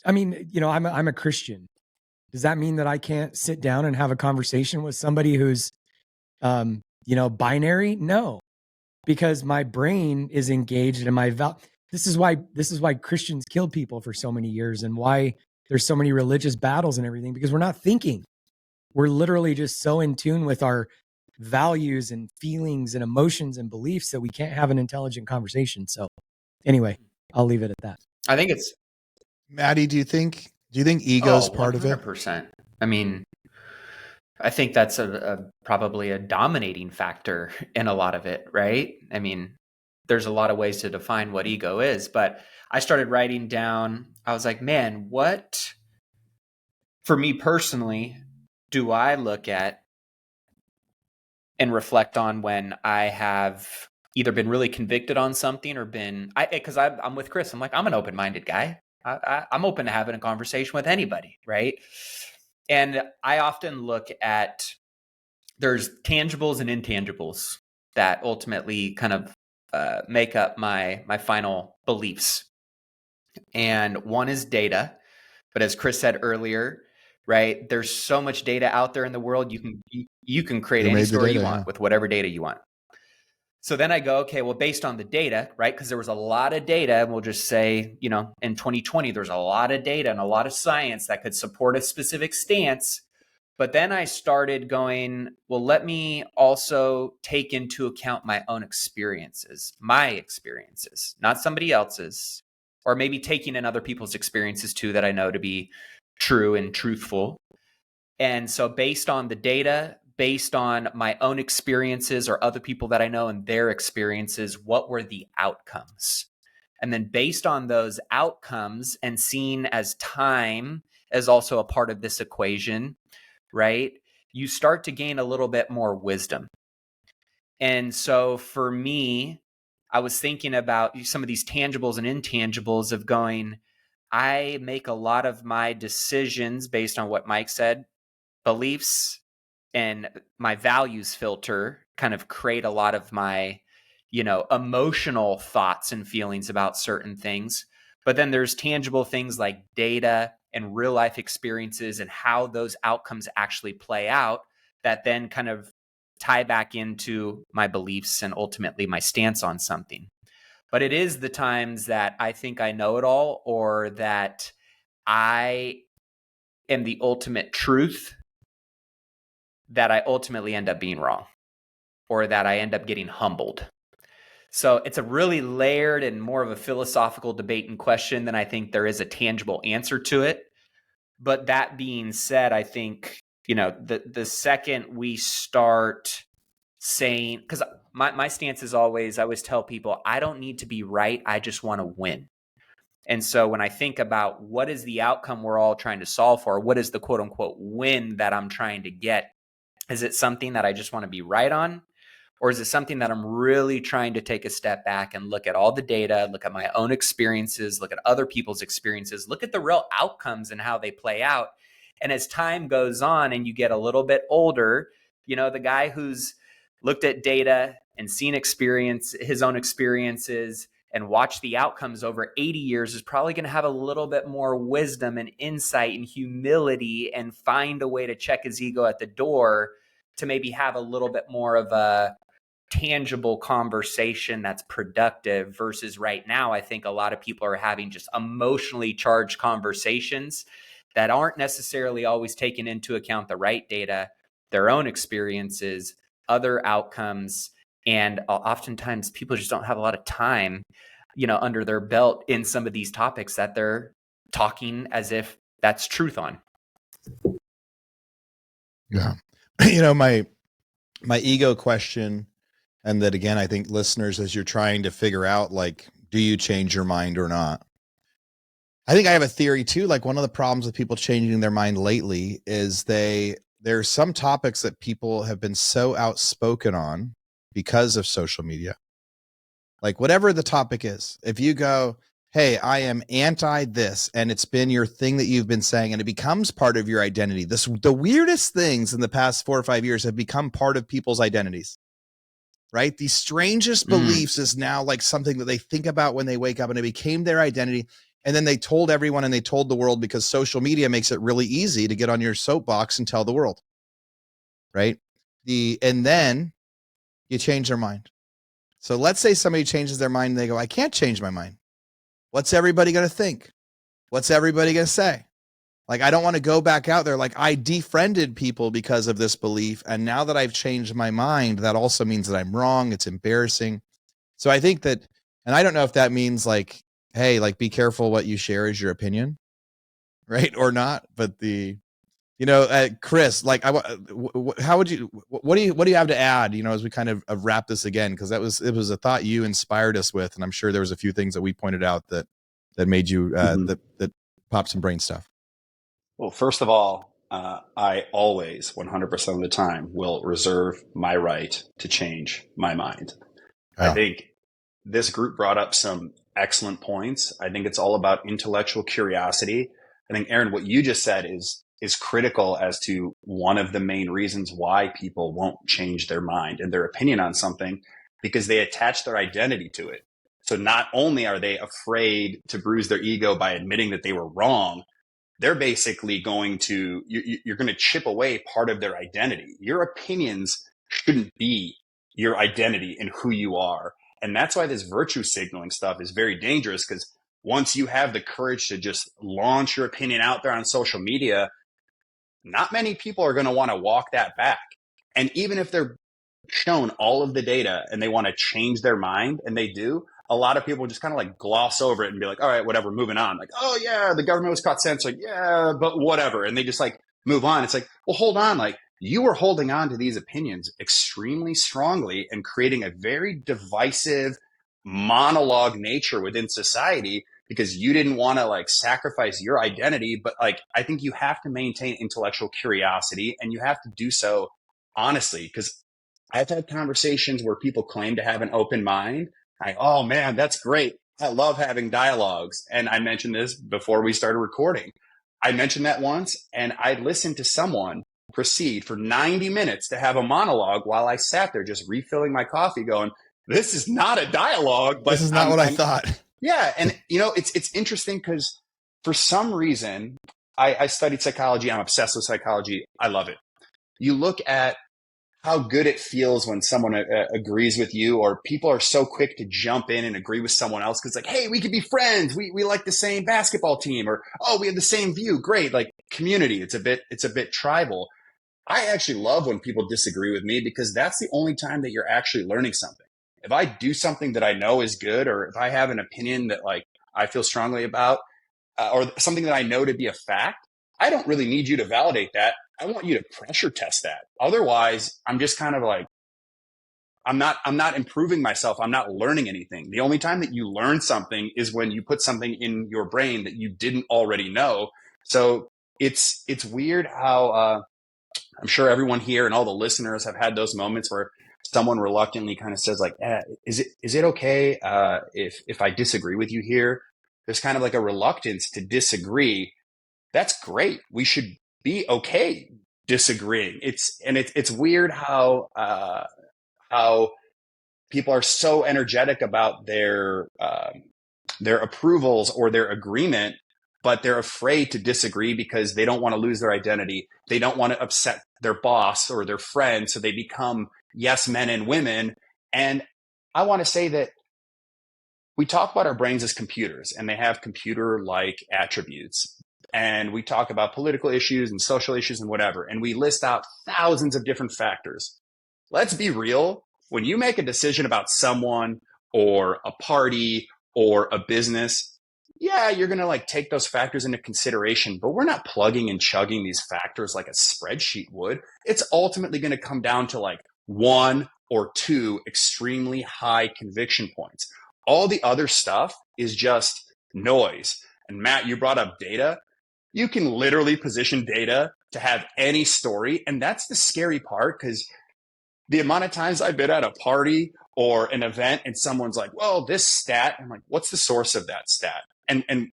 I mean, I'm a Christian. Does that mean that I can't sit down and have a conversation with somebody who's, binary? No, because my brain is engaged in This is why Christians killed people for so many years, and why there's so many religious battles and everything, because we're not thinking. We're literally just so in tune with our values and feelings and emotions and beliefs that we can't have an intelligent conversation. So anyway, I'll leave it at that. I think it's Maddie, do you think ego is part of it? 100%. I mean, I think that's probably a dominating factor in a lot of it, right? I mean, there's a lot of ways to define what ego is, but I started writing down, I was like, man, what, for me personally, do I look at and reflect on when I have either been really convicted on something or because I'm with Chris. I'm like, I'm an open-minded guy. I'm open to having a conversation with anybody, right? And I often look at, there's tangibles and intangibles that ultimately kind of make up my final beliefs. And one is data, but as Chris said earlier, right, there's so much data out there in the world. You can create any story you want with whatever data you want. So then I go, okay, well, based on the data, right? Because there was a lot of data, and we'll just say, in 2020, there's a lot of data and a lot of science that could support a specific stance. But then I started going, well, let me also take into account my own experiences, not somebody else's, or maybe taking in other people's experiences too that I know to be true and truthful. And so based on the data, based on my own experiences or other people that I know and their experiences, what were the outcomes? And then based on those outcomes, and seen as time as also a part of this equation, right, you start to gain a little bit more wisdom. And so for me, I was thinking about some of these tangibles and intangibles of going, I make a lot of my decisions based on what Mike said, beliefs, and my values filter kind of create a lot of my, emotional thoughts and feelings about certain things. But then there's tangible things like data and real life experiences and how those outcomes actually play out that then kind of tie back into my beliefs and ultimately my stance on something. But it is the times that I think I know it all, or that I am the ultimate truth, that I ultimately end up being wrong, or that I end up getting humbled. So it's a really layered and more of a philosophical debate and question than I think there is a tangible answer to it. But that being said, I think, the second we start saying, because my stance is always, I always tell people, I don't need to be right. I just want to win. And so when I think about what is the outcome we're all trying to solve for, what is the quote unquote win that I'm trying to get? Is it something that I just want to be right on? Or is it something that I'm really trying to take a step back and look at all the data, look at my own experiences, look at other people's experiences, look at the real outcomes and how they play out? And as time goes on and you get a little bit older, the guy who's looked at data and seen his own experiences and watched the outcomes over 80 years is probably going to have a little bit more wisdom and insight and humility, and find a way to check his ego at the door to maybe have a little bit more of a tangible conversation that's productive. Versus right now, I think a lot of people are having just emotionally charged conversations that aren't necessarily always taking into account the right data, their own experiences, other outcomes. And oftentimes people just don't have a lot of time, under their belt in some of these topics that they're talking as if that's truth on. Yeah. My ego question, and that again, I think listeners, as you're trying to figure out, like, do you change your mind or not? I think I have a theory too. Like, one of the problems with people changing their mind lately is there's some topics that people have been so outspoken on because of social media. Like, whatever the topic is, if you go, hey, I am anti this, and it's been your thing that you've been saying, and it becomes part of your identity. The weirdest things in the past 4 or 5 years have become part of people's identities. right? The strangest beliefs is now like something that they think about when they wake up, and it became their identity. And then they told everyone and they told the world, because social media makes it really easy to get on your soapbox and tell the world, right? And then you change their mind. So let's say somebody changes their mind and they go, I can't change my mind. What's everybody going to think? What's everybody going to say? Like, I don't want to go back out there. Like, I defriended people because of this belief. And now that I've changed my mind, that also means that I'm wrong. It's embarrassing. So I think that, and I don't know if that means like, hey, like, be careful what you share as your opinion, right? Or not. But Chris, like, how would you, what do you have to add, as we kind of wrap this again? Because it was a thought you inspired us with. And I'm sure there was a few things that we pointed out that made you, that popped some brain stuff. Well, first of all, I always, 100% of the time, will reserve my right to change my mind. Oh. I think this group brought up some excellent points. I think it's all about intellectual curiosity. I think, Aaron, what you just said is critical as to one of the main reasons why people won't change their mind and their opinion on something, because they attach their identity to it. So not only are they afraid to bruise their ego by admitting that they were wrong, they're basically going to, you're going to chip away part of their identity. Your opinions shouldn't be your identity and who you are. And that's why this virtue signaling stuff is very dangerous, because once you have the courage to just launch your opinion out there on social media, not many people are going to want to walk that back. And even if they're shown all of the data and they want to change their mind, and they do, a lot of people just kind of like gloss over it and be like, all right, whatever, moving on. Like, oh yeah, the government was caught censoring. Yeah, but whatever. And they just like move on. It's like, well, hold on. Like, you were holding on to these opinions extremely strongly and creating a very divisive monologue nature within society because you didn't want to like sacrifice your identity. But like, I think you have to maintain intellectual curiosity, and you have to do so honestly, because I've had conversations where people claim to have an open mind. Oh man, that's great. I love having dialogues. And I mentioned this before we started recording. I mentioned that once, and I listened to someone proceed for 90 minutes to have a monologue while I sat there just refilling my coffee going, this is not a dialogue. But this is not what I thought. Yeah. And it's interesting because for some reason, I studied psychology. I'm obsessed with psychology. I love it. You look at how good it feels when someone agrees with you, or people are so quick to jump in and agree with someone else because like, hey, we could be friends. We like the same basketball team, or, oh, we have the same view. Great. Like community. It's a bit tribal. I actually love when people disagree with me, because that's the only time that you're actually learning something. If I do something that I know is good, or if I have an opinion that like I feel strongly about, or something that I know to be a fact, I don't really need you to validate that. I want you to pressure test that. Otherwise, I'm just kind of like, I'm not improving myself. I'm not learning anything. The only time that you learn something is when you put something in your brain that you didn't already know. So it's weird how I'm sure everyone here and all the listeners have had those moments where someone reluctantly kind of says like, is it okay if I disagree with you here? There's kind of like a reluctance to disagree. That's great. We should be okay disagreeing. It's weird how people are so energetic about their approvals or their agreement, but they're afraid to disagree because they don't want to lose their identity. They don't want to upset their boss or their friend, so they become yes men and women. And I want to say that we talk about our brains as computers, and they have computer-like attributes. And we talk about political issues and social issues and whatever, and we list out thousands of different factors. Let's be real. When you make a decision about someone or a party or a business, yeah, you're going to like take those factors into consideration, but we're not plugging and chugging these factors like a spreadsheet would. It's ultimately going to come down to like one or two extremely high conviction points. All the other stuff is just noise. And Matt, you brought up data. You can literally position data to have any story. And that's the scary part, because the amount of times I've been at a party or an event and someone's like, well, this stat, I'm like, what's the source of that stat? And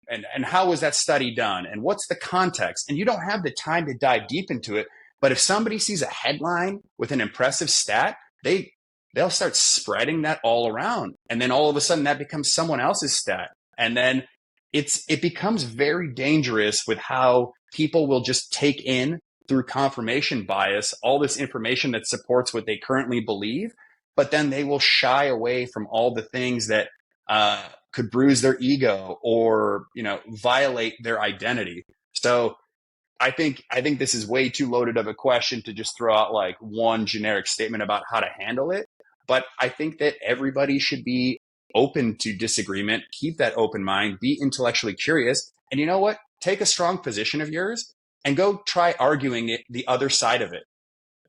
how was that study done? And what's the context? And you don't have the time to dive deep into it. But if somebody sees a headline with an impressive stat, they they'll start spreading that all around. And then all of a sudden that becomes someone else's stat. And then it becomes very dangerous with how people will just take in through confirmation bias all this information that supports what they currently believe, but then they will shy away from all the things that could bruise their ego or violate their identity. So I think this is way too loaded of a question to just throw out like one generic statement about how to handle it. But I think that everybody should be open to disagreement, keep that open mind, be intellectually curious. And you know what? Take a strong position of yours and go try arguing it the other side of it.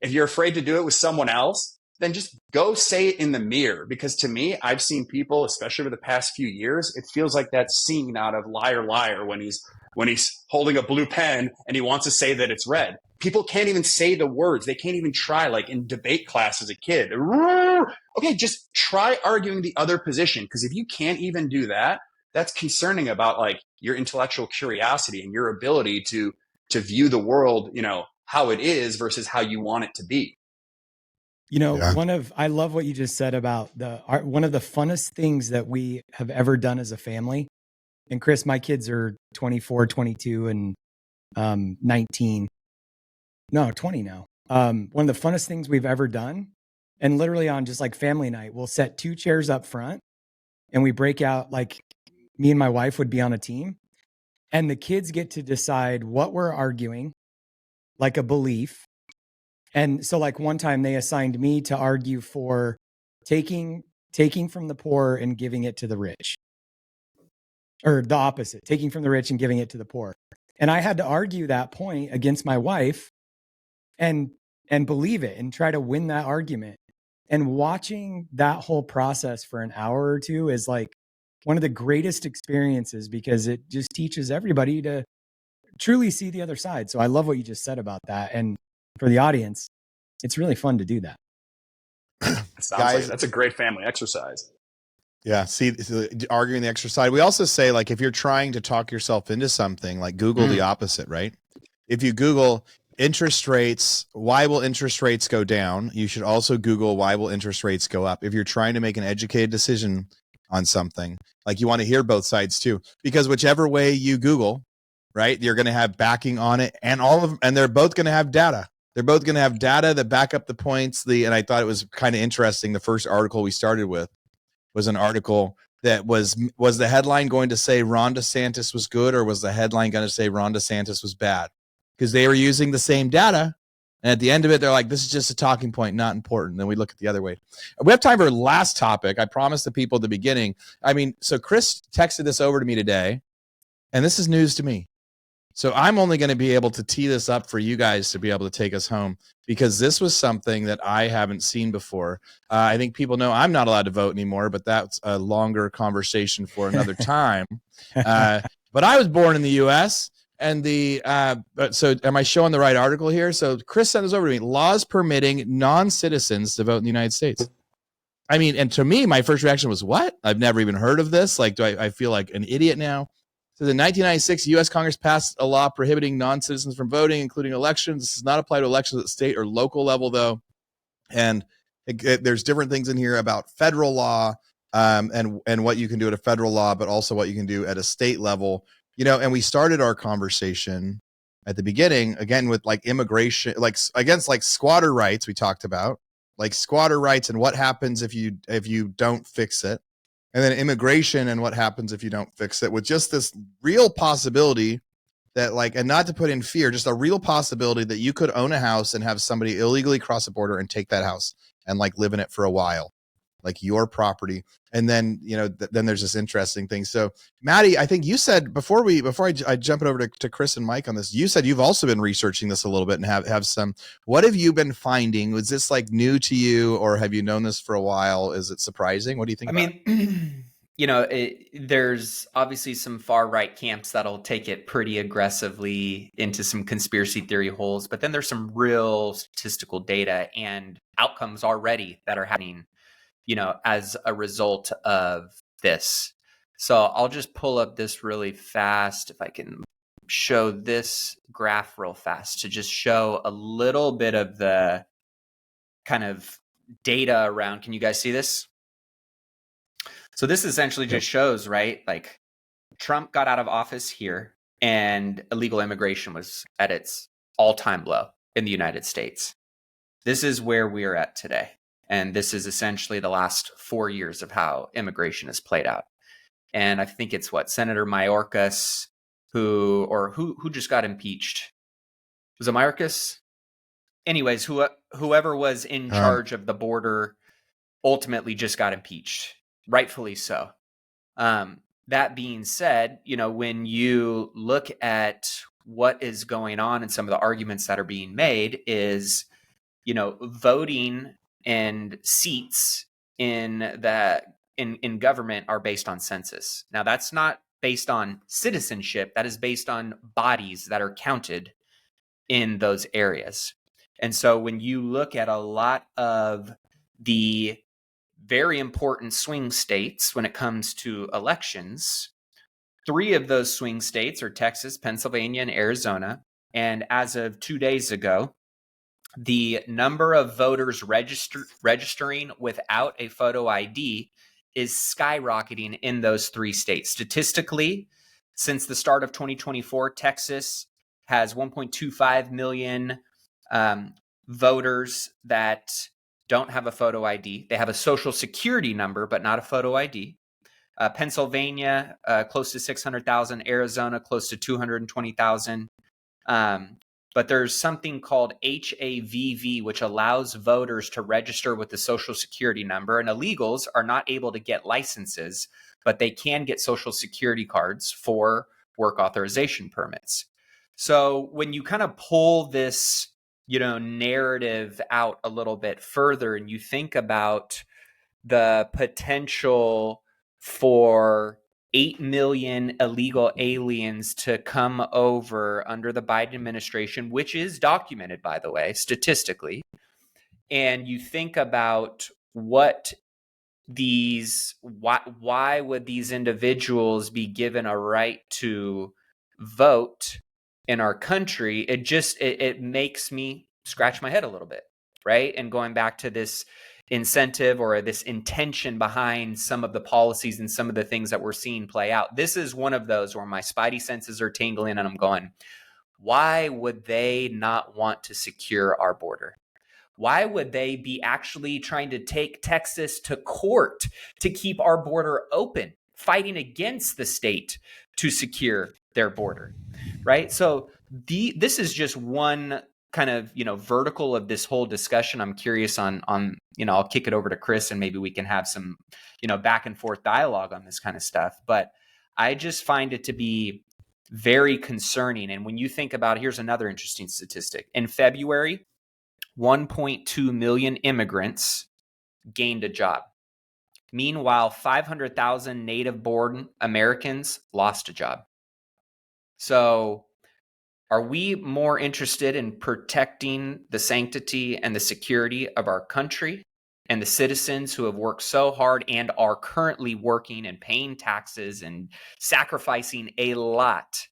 If you're afraid to do it with someone else, then just go say it in the mirror. Because to me, I've seen people, especially over the past few years, it feels like that scene out of Liar Liar when he's holding a blue pen and he wants to say that it's red. People can't even say the words. They can't even try, like in debate class as a kid. Okay, just try arguing the other position. Because if you can't even do that, that's concerning about like your intellectual curiosity and your ability to view the world, how it is versus how you want it to be. I love what you just said about one of the funnest things that we have ever done as a family. And Chris, my kids are 24, 22, and 19. No, 20 now. One of the funnest things we've ever done, and literally on just like family night, we'll set 2 chairs up front and we break out, like me and my wife would be on a team, and the kids get to decide what we're arguing, like a belief. And so like one time they assigned me to argue for taking from the poor and giving it to the rich. Or the opposite, taking from the rich and giving it to the poor. And I had to argue that point against my wife and believe it and try to win that argument. And watching that whole process for an hour or two is like one of the greatest experiences, because it just teaches everybody to truly see the other side. So I love what you just said about that. And for the audience, it's really fun to do that. Guys, that's a great family exercise. Yeah, see, arguing the exercise. We also say, like, if you're trying to talk yourself into something, like Google the opposite, right? If you Google interest rates, why will interest rates go down? You should also Google why will interest rates go up. If you're trying to make an educated decision on something, like, you want to hear both sides too, because whichever way you Google, right, you're going to have backing on it, and and they're both going to have data. They're both going to have data that back up the points. And I thought it was kind of interesting. The first article we started with was an article that was the headline going to say Ron DeSantis was good, or was the headline going to say Ron DeSantis was bad? Because they were using the same data. And at the end of it, they're like, this is just a talking point, not important. Then we look at the other way. We have time for last topic. I promised the people at the beginning. So Chris texted this over to me today, and this is news to me. So I'm only going to be able to tee this up for you guys to be able to take us home, because this was something that I haven't seen before. I think people know I'm not allowed to vote anymore, but that's a longer conversation for another time. But I was born in the U.S. and so am I showing the right article here? So Chris sent this over to me. Laws permitting non-citizens to vote in the United States. And to me, my first reaction was, what? I've never even heard of this. Like, do I feel like an idiot now? So in 1996, U.S. Congress passed a law prohibiting non-citizens from voting, including elections. This does not apply to elections at state or local level, though. And there's different things in here about federal law and what you can do at a federal law, but also what you can do at a state level. And we started our conversation at the beginning, again, with like immigration, like against like squatter rights. We talked about like squatter rights and what happens if you don't fix it. And then immigration and what happens if you don't fix it, with just this real possibility that, like, and not to put in fear, just a real possibility that you could own a house and have somebody illegally cross a border and take that house and like live in it for a while, like your property. And then, then there's this interesting thing. So Maddie, I think you said before I jump it over to Chris and Mike on this, you said you've also been researching this a little bit and have some, what have you been finding? Was this like new to you, or have you known this for a while? Is it surprising? What do you think? There's obviously some far right camps that'll take it pretty aggressively into some conspiracy theory holes, but then there's some real statistical data and outcomes already that are happening, as a result of this. So I'll just pull up this really fast, if I can show this graph real fast, to just show a little bit of the kind of data around. Can you guys see this? So this essentially just shows, right? Like Trump got out of office here and illegal immigration was at its all-time low in the United States. This is where we are at today. And this is essentially the last 4 years of how immigration has played out. And I think it's Senator Mayorkas who just got impeached. Was it Mayorkas? Anyways, whoever was in charge of the border ultimately just got impeached, rightfully so. That being said, when you look at what is going on and some of the arguments that are being made is, voting and seats in government are based on census. Now, that's not based on citizenship. That is based on bodies that are counted in those areas. And so when you look at a lot of the very important swing states when it comes to elections, 3 of those swing states are Texas, Pennsylvania, and Arizona. And as of 2 days ago, the number of voters registering without a photo ID is skyrocketing in those 3 states. Statistically, since the start of 2024, Texas has 1.25 million voters that don't have a photo ID. They have a social security number, but not a photo ID. Pennsylvania, close to 600,000. Arizona, close to 220,000. But there's something called HAVV, which allows voters to register with the social security number. And illegals are not able to get licenses, but they can get social security cards for work authorization permits. So when you kind of pull this, narrative out a little bit further and you think about the potential for 8 million illegal aliens to come over under the Biden administration, which is documented, by the way, statistically, and you think about why would these individuals be given a right to vote in our country, it makes me scratch my head a little bit, right? And going back to this incentive or this intention behind some of the policies and some of the things that we're seeing play out. This is one of those where my spidey senses are tingling and I'm going, why would they not want to secure our border? Why would they be actually trying to take Texas to court to keep our border open, fighting against the state to secure their border, right? So this is just one kind of, vertical of this whole discussion. I'm curious on, I'll kick it over to Chris and maybe we can have some, back and forth dialogue on this kind of stuff. But I just find it to be very concerning. And when you think about it, here's another interesting statistic. In February, 1.2 million immigrants gained a job. Meanwhile, 500,000 native-born Americans lost a job. So are we more interested in protecting the sanctity and the security of our country and the citizens who have worked so hard and are currently working and paying taxes and sacrificing a lot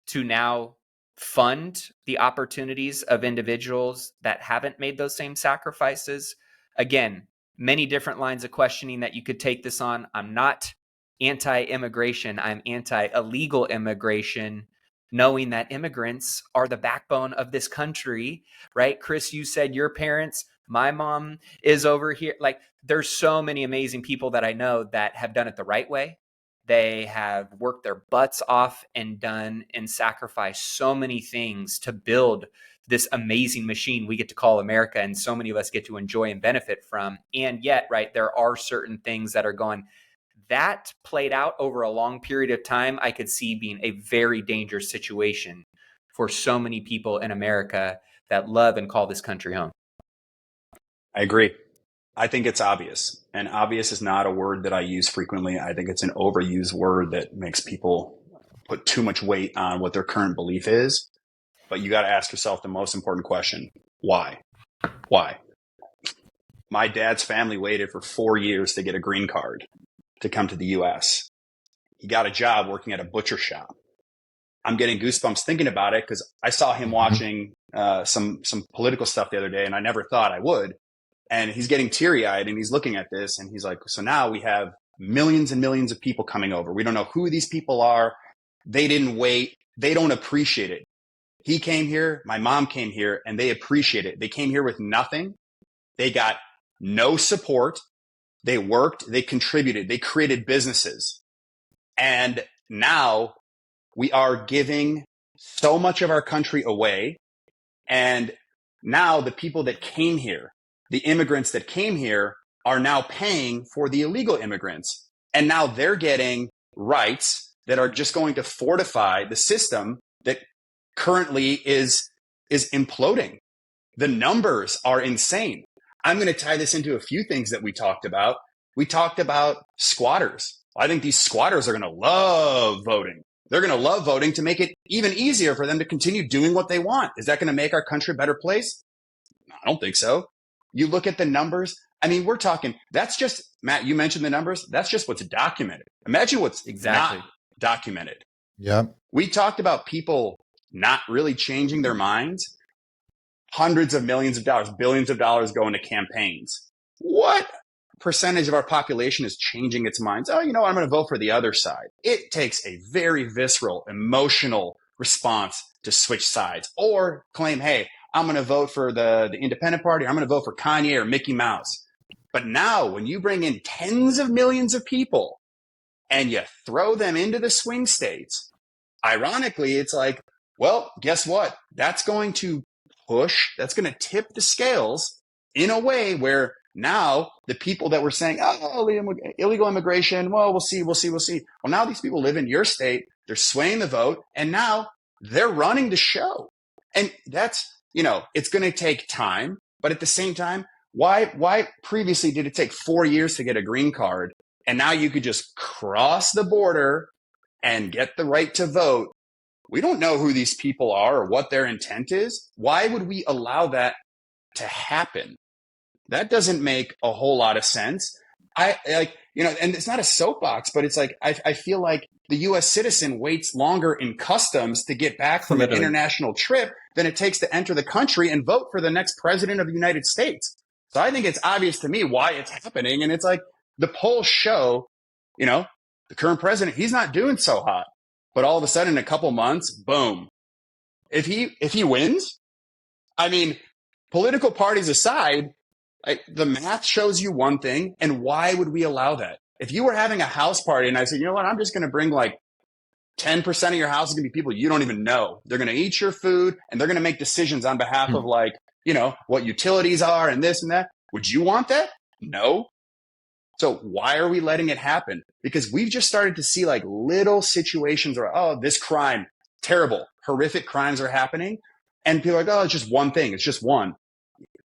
to now fund the opportunities of individuals that haven't made those same sacrifices? Again, many different lines of questioning that you could take this on. I'm not anti-immigration. I'm anti-illegal immigration, knowing that immigrants are the backbone of this country, right? Chris, you said your parents, my mom is over here. Like, there's so many amazing people that I know that have done it the right way. They have worked their butts off and done and sacrificed so many things to build this amazing machine we get to call America, and so many of us get to enjoy and benefit from. And yet, right, there are certain things that are going, that played out over a long period of time, I could see being a very dangerous situation for so many people in America that love and call this country home. I agree. I think it's obvious. And obvious is not a word that I use frequently. I think it's an overused word that makes people put too much weight on what their current belief is. But you got to ask yourself the most important question. Why? Why? My dad's family waited for 4 years to get a green card to come to the U.S. He got a job working at a butcher shop. I'm getting goosebumps thinking about it because I saw him watching some political stuff the other day, and I never thought I would. And he's getting teary-eyed and he's looking at this and he's like, so now we have millions and millions of people coming over. We don't know who these people are. They didn't wait. They don't appreciate it. He came here, my mom came here, and they appreciate it. They came here with nothing. They got no support. They worked, they contributed, they created businesses. And now we are giving so much of our country away. And now the people that came here, the immigrants that came here, are now paying for the illegal immigrants. And now they're getting rights that are just going to fortify the system that currently is imploding. The numbers are insane. I'm going to tie this into a few things that we talked about. We talked about squatters. I think these squatters are going to love voting. They're going to love voting to make it even easier for them to continue doing what they want. Is that going to make our country a better place? I don't think so. You look at the numbers. I mean, we're talking, that's just, Matt, you mentioned the numbers. That's just what's documented. Imagine what's not documented. Yeah. We talked about people not really changing their minds. Hundreds of millions of dollars, billions of dollars going to campaigns. What percentage of our population is changing its minds? Oh, you know, I'm going to vote for the other side. It takes a very visceral, emotional response to switch sides or claim, hey, I'm going to vote for the independent party. I'm going to vote for Kanye or Mickey Mouse. But now when you bring in tens of millions of people and you throw them into the swing states, ironically, it's like, well, guess what? That's going to that's going to tip the scales in a way where now the people that were saying, oh, illegal immigration, well, we'll see. Well, now these people live in your state, they're swaying the vote, and now they're running the show. And that's, you know, it's going to take time, but at the same time, why previously did it take 4 years to get a green card? And now you could just cross the border and get the right to vote. We don't know who these people are or what their intent is. Why would we allow that to happen? That doesn't make a whole lot of sense. I like, you know, and it's not a soapbox, but it's like, I feel like the U.S. citizen waits longer in customs to get back from an international trip than it takes to enter the country and vote for the next president of the United States. So I think it's obvious to me why it's happening. And it's like the polls show, you know, the current president, he's not doing so hot. But all of a sudden, in a couple months, boom. If he wins, I mean, political parties aside, the math shows you one thing. And why would we allow that? If you were having a house party and I said, you know what, I'm just going to bring like 10% of your house is going to be people you don't even know. They're going to eat your food and they're going to make decisions on behalf of like, you know, what utilities are and this and that. Would you want that? No. So why are we letting it happen? Because we've just started to see like little situations where, oh, this crime, terrible, horrific crimes are happening. And people are like, oh, it's just one thing. It's just one.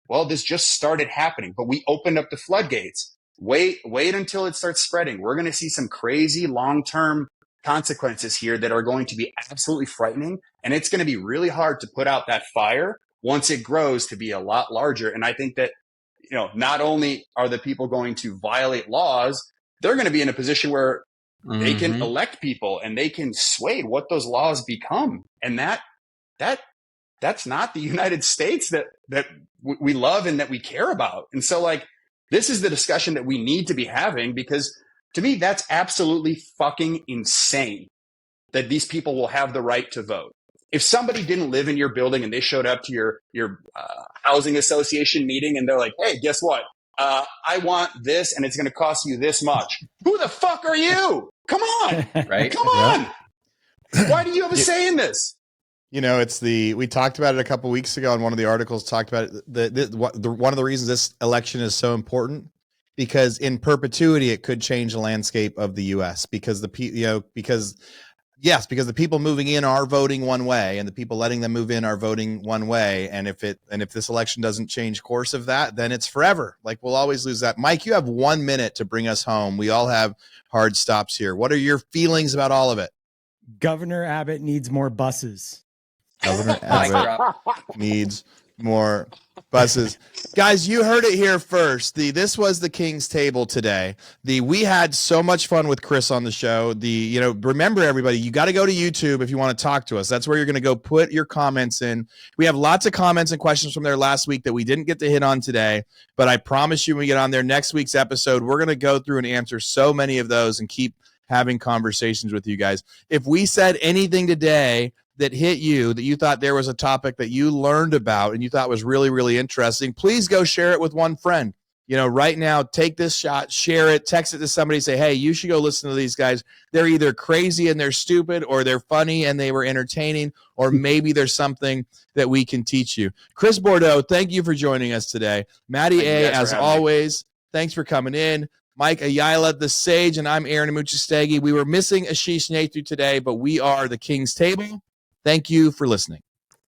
Well, this just started happening, but we opened up the floodgates. Wait until it starts spreading. We're going to see some crazy long-term consequences here that are going to be absolutely frightening. And it's going to be really hard to put out that fire once it grows to be a lot larger. And I think that, you know, not only are the people going to violate laws, they're going to be in a position where they can elect people and they can sway what those laws become. And that's not the United States that we love and that we care about. And so like, this is the discussion that we need to be having, because to me, that's absolutely fucking insane that these people will have the right to vote. If somebody didn't live in your building and they showed up to your housing association meeting and they're like, hey, guess what? I want this and it's going to cost you this much. Who the fuck are you? Come on. Right? Come on. Why do you have a say in this? You know, we talked about it a couple of weeks ago, and one of the articles talked about it. One of the reasons this election is so important, because in perpetuity, it could change the landscape of the U.S. because the people moving in are voting one way, and the people letting them move in are voting one way. And if this election doesn't change course of that, then it's forever. Like, we'll always lose that. Mike, you have 1 minute to bring us home. We all have hard stops here. What are your feelings about all of it? Governor Abbott needs more buses. Governor Abbott needs more buses. Guys, you heard it here first. This was the King's Table today. We had so much fun with Chris on the show. Remember everybody, you got to go to YouTube if you want to talk to us. That's where you're going to go put your comments in. We have lots of comments and questions from there last week that we didn't get to hit on today, but I promise you when we get on there next week's episode, we're going to go through and answer so many of those and keep having conversations with you guys. If we said anything today that hit you, that you thought there was a topic that you learned about and you thought was really, really interesting, please go share it with one friend. Right now, take this shot, share it, text it to somebody, say, hey, you should go listen to these guys. They're either crazy and they're stupid, or they're funny and they were entertaining, or maybe there's something that we can teach you. Chris Bordeaux, thank you for joining us today. Maddie A, as always, thanks for coming in. Mike Ayala, the Sage, and I'm Aaron Amuchastegui. We were missing Ashish Nathu today, but we are the King's Table. Thank you for listening.